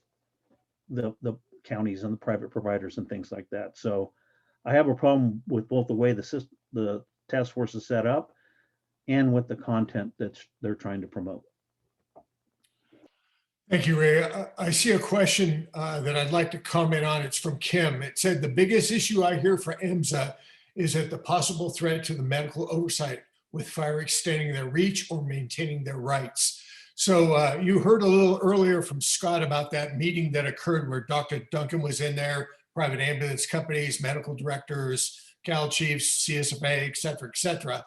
the counties and the private providers and things like that. So I have a problem with both the way the task force is set up and with the content that they're trying to promote. Thank you, Ray. I see a question that I'd like to comment on. It's from Kim. It said, the biggest issue I hear for EMSA is that the possible threat to the medical oversight with fire extending their reach or maintaining their rights. So you heard a little earlier from Scott about that meeting that occurred where Dr. Duncan was in there, private ambulance companies, medical directors, Cal chiefs, CSFA, et cetera,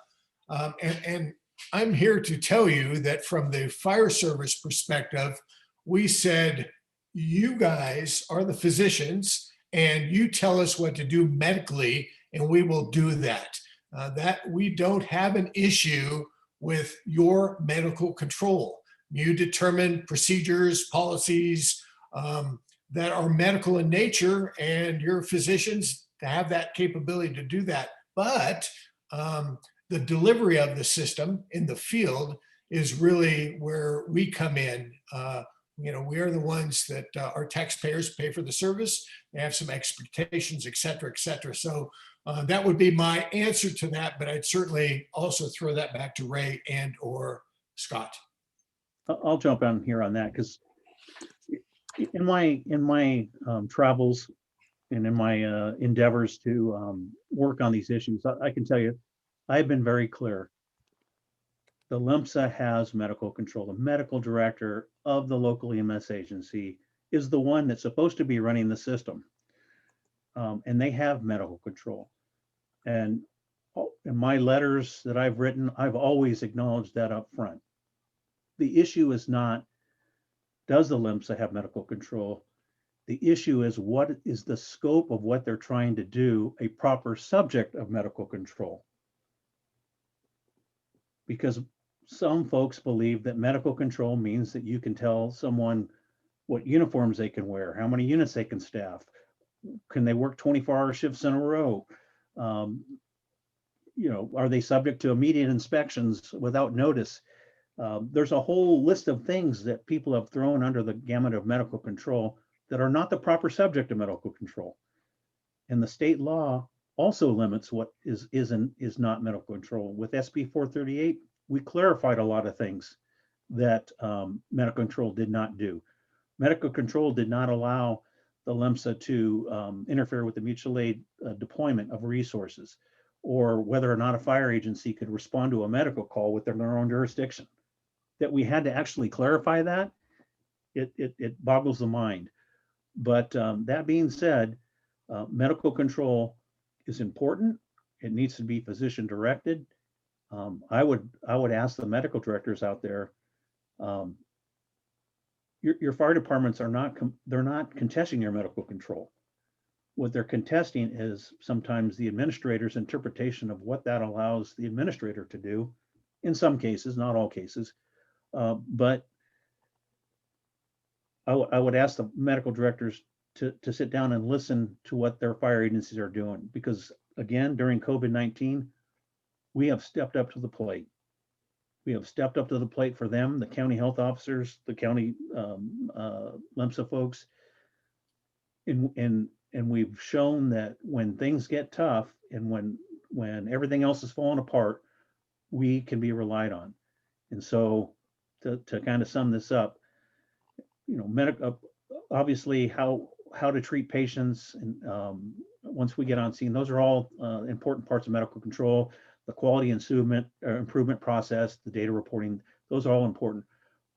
and I'm here to tell you that from the fire service perspective, we said, you guys are the physicians and you tell us what to do medically and we will do that. That we don't have an issue with your medical control. You determine procedures, policies that are medical in nature, and your physicians to have that capability to do that. But the delivery of the system in the field is really where we come in. You know, we are the ones that our taxpayers pay for the service. They have some expectations, et cetera, et cetera. So That would be my answer to that, but I'd certainly also throw that back to Ray and or Scott. I'll jump on here on that because in my travels and in my endeavors to work on these issues, I can tell you, I've been very clear. The EMSA has medical control. The medical director of the local EMS agency is the one that's supposed to be running the system. And they have medical control. And in my letters that I've written, I've always acknowledged that up front. The issue is not, does the EMSA have medical control? The issue is, what is the scope of what they're trying to do a proper subject of medical control? Because some folks believe that medical control means that you can tell someone what uniforms they can wear, how many units they can staff, can they work 24-hour shifts in a row? Are they subject to immediate inspections without notice? There's a whole list of things that people have thrown under the gamut of medical control that are not the proper subject of medical control. And the state law also limits what is not medical control. With SB 438, we clarified a lot of things that medical control did not do. Medical control did not allow the EMSA to interfere with the mutual aid deployment of resources, or whether or not a fire agency could respond to a medical call within their own jurisdiction. That we had to actually clarify that, it boggles the mind. But that being said, medical control is important. It needs to be physician directed. I would ask the medical directors out there, your fire departments are not contesting your medical control. What they're contesting is sometimes the administrator's interpretation of what that allows the administrator to do. In some cases, not all cases, but I would ask the medical directors to sit down and listen to what their fire agencies are doing, because again, during COVID-19, we have stepped up to the plate. We have stepped up to the plate for them, the county health officers, the county EMSA folks. And we've shown that when things get tough and when everything else is falling apart, we can be relied on. And so to kind of sum this up, obviously how to treat patients, and once we get on scene, those are all important parts of medical control. The quality improvement process, the data reporting, those are all important.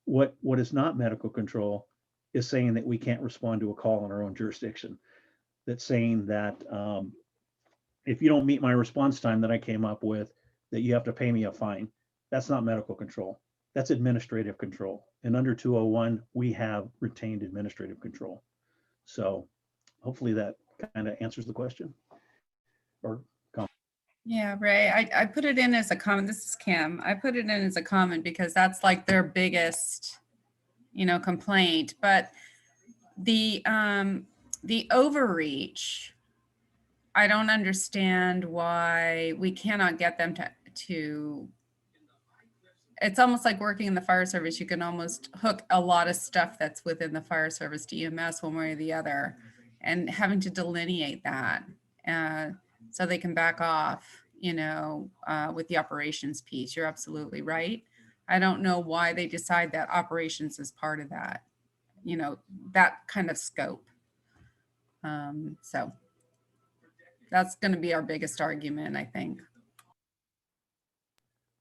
What is not medical control is saying that we can't respond to a call in our own jurisdiction. That's saying that if you don't meet my response time that I came up with, that you have to pay me a fine. That's not medical control. That's administrative control. And under 201, we have retained administrative control. So hopefully that kind of answers the question. Or yeah, Ray, I put it in as a comment. This is Kim. I put it in as a comment because that's like their biggest, complaint. But the overreach, I don't understand why we cannot get them to. It's almost like working in the fire service. You can almost hook a lot of stuff that's within the fire service to EMS one way or the other, and having to delineate that. So they can back off, with the operations piece. You're absolutely right. I don't know why they decide that operations is part of that, that kind of scope. So that's going to be our biggest argument, I think.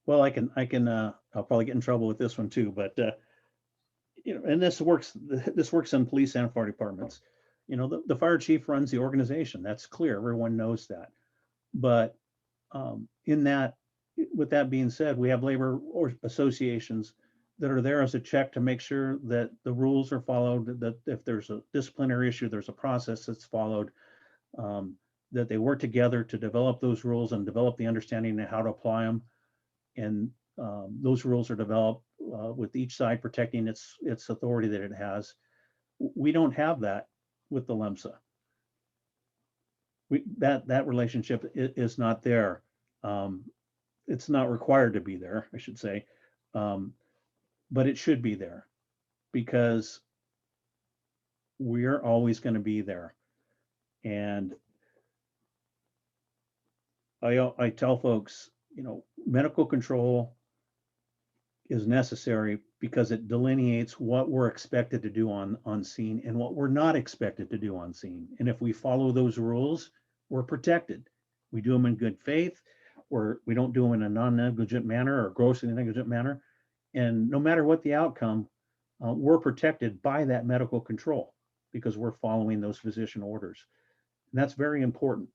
Well, I'll probably get in trouble with this one too, but and this works in police and fire departments. The fire chief runs the organization. That's clear. Everyone knows that. But with that being said, we have labor associations that are there as a check to make sure that the rules are followed, that if there's a disciplinary issue, there's a process that's followed, that they work together to develop those rules and develop the understanding of how to apply them. And those rules are developed with each side protecting its authority that it has. We don't have that with the EMSA. That relationship is not there. It's not required to be there, I should say, but it should be there because we're always going to be there. And I tell folks, medical control is necessary because it delineates what we're expected to do on scene and what we're not expected to do on scene. And if we follow those rules, we're protected. We do them in good faith, or we don't do them in a non-negligent manner or grossly negligent manner. And no matter what the outcome, we're protected by that medical control because we're following those physician orders. And that's very important.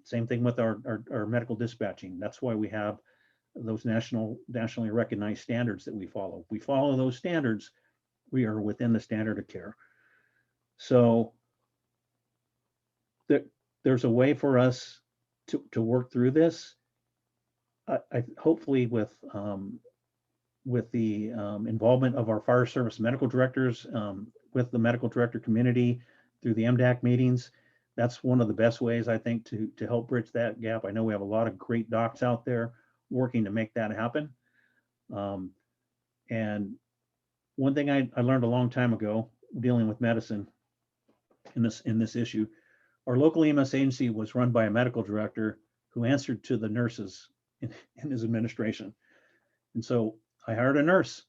Same thing with our medical dispatching. That's why we have those nationally recognized standards that we follow. If we follow those standards, we are within the standard of care. So there's a way for us to work through this. I hopefully with the involvement of our fire service medical directors, with the medical director community through the MDAC meetings, that's one of the best ways I think to help bridge that gap. I know we have a lot of great docs out there working to make that happen. And one thing I learned a long time ago dealing with medicine in this issue, our local EMS agency was run by a medical director who answered to the nurses in his administration. And so I hired a nurse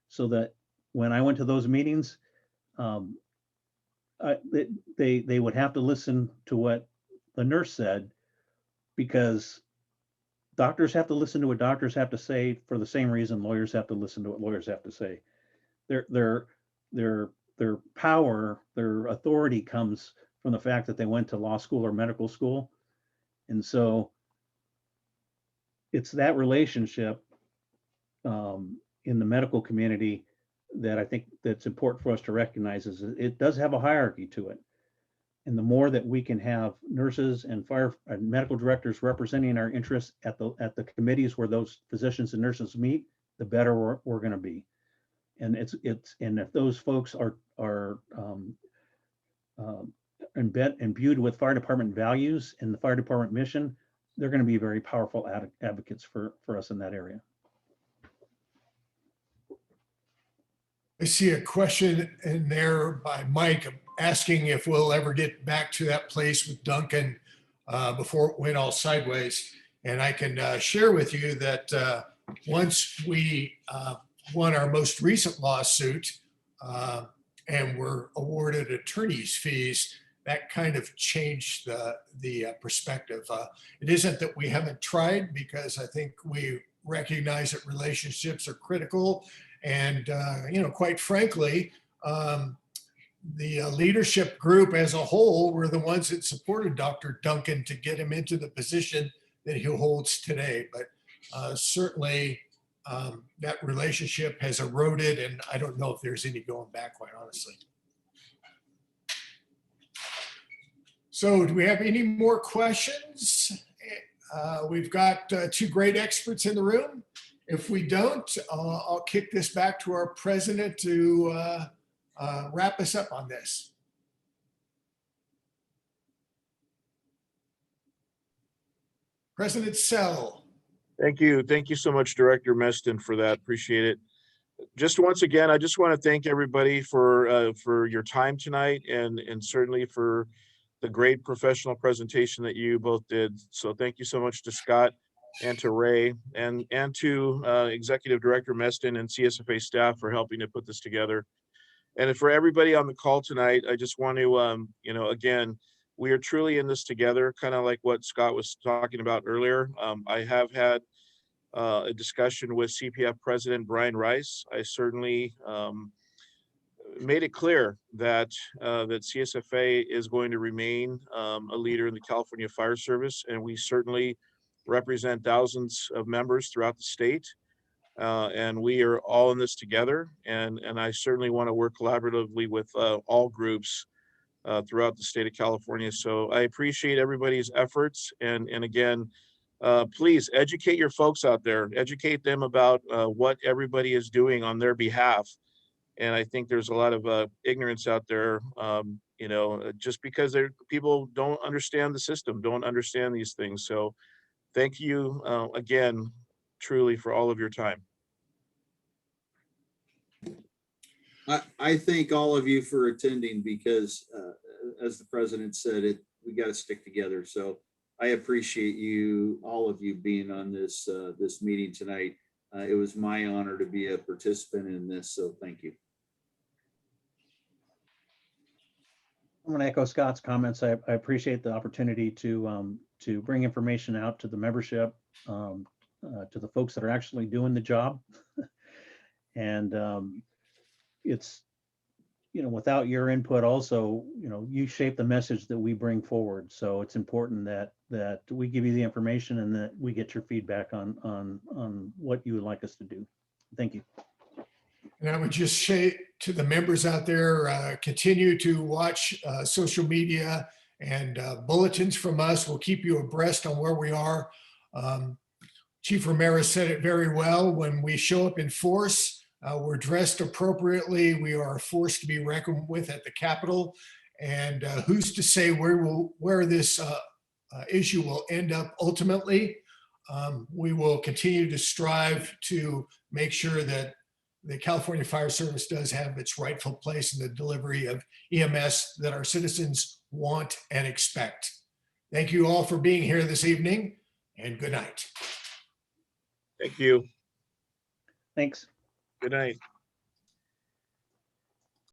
so that when I went to those meetings, they would have to listen to what the nurse said, because doctors have to listen to what doctors have to say for the same reason lawyers have to listen to what lawyers have to say. Their power, their authority comes from the fact that they went to law school or medical school. And so it's that relationship in the medical community that I think that's important for us to recognize, is it does have a hierarchy to it. And the more that we can have nurses and medical directors representing our interests at the committees where those physicians and nurses meet, the better we're going to be. And and if those folks are imbued with fire department values and the fire department mission, they're going to be very powerful advocates for us in that area. I see a question in there by Mike asking if we'll ever get back to that place with Duncan before it went all sideways. And I can share with you that once we won our most recent lawsuit and were awarded attorney's fees, that kind of changed the perspective. It isn't that we haven't tried, because I think we recognize that relationships are critical. And, quite frankly, the leadership group as a whole were the ones that supported Dr. Duncan to get him into the position that he holds today. But certainly that relationship has eroded, and I don't know if there's any going back, quite honestly. So do we have any more questions? We've got two great experts in the room. If we don't, I'll kick this back to our president to wrap us up on this. President Sell. Thank you. Thank you so much, Director Meston, for that. Appreciate it. Just once again, I just want to thank everybody for your time tonight, and certainly for the great professional presentation that you both did. So thank you so much to Scott and to Ray and to Executive Director Meston and CSFA staff for helping to put this together. And for everybody on the call tonight, I just want to, again, we are truly in this together, kind of like what Scott was talking about earlier. I have had a discussion with CPF President Brian Rice. I certainly made it clear that CSFA is going to remain a leader in the California Fire Service, and we certainly represent thousands of members throughout the state, and we are all in this together. And I certainly want to work collaboratively with all groups throughout the state of California. So I appreciate everybody's efforts, and again, please educate your folks out there, educate them about what everybody is doing on their behalf. And I think there's a lot of ignorance out there, just because people don't understand the system, don't understand these things. So thank you again, truly, for all of your time. I thank all of you for attending, because as the president said, we got to stick together. So I appreciate you, all of you being on this, this meeting tonight. It was my honor to be a participant in this, so thank you. I'm going to echo Scott's comments. I appreciate the opportunity to bring information out to the membership, to the folks that are actually doing the job. And it's, without your input also, you shape the message that we bring forward. So it's important that we give you the information and that we get your feedback on what you would like us to do. Thank you. And I would just say to the members out there, continue to watch social media and bulletins from us. We'll keep you abreast on where we are. Chief Ramirez said it very well. When we show up in force, we're dressed appropriately. We are a force to be reckoned with at the Capitol. And who's to say where this issue will end up ultimately? We will continue to strive to make sure that the California Fire Service does have its rightful place in the delivery of EMS that our citizens want and expect. Thank you all for being here this evening, and good night. Thank you. Thanks. Good night.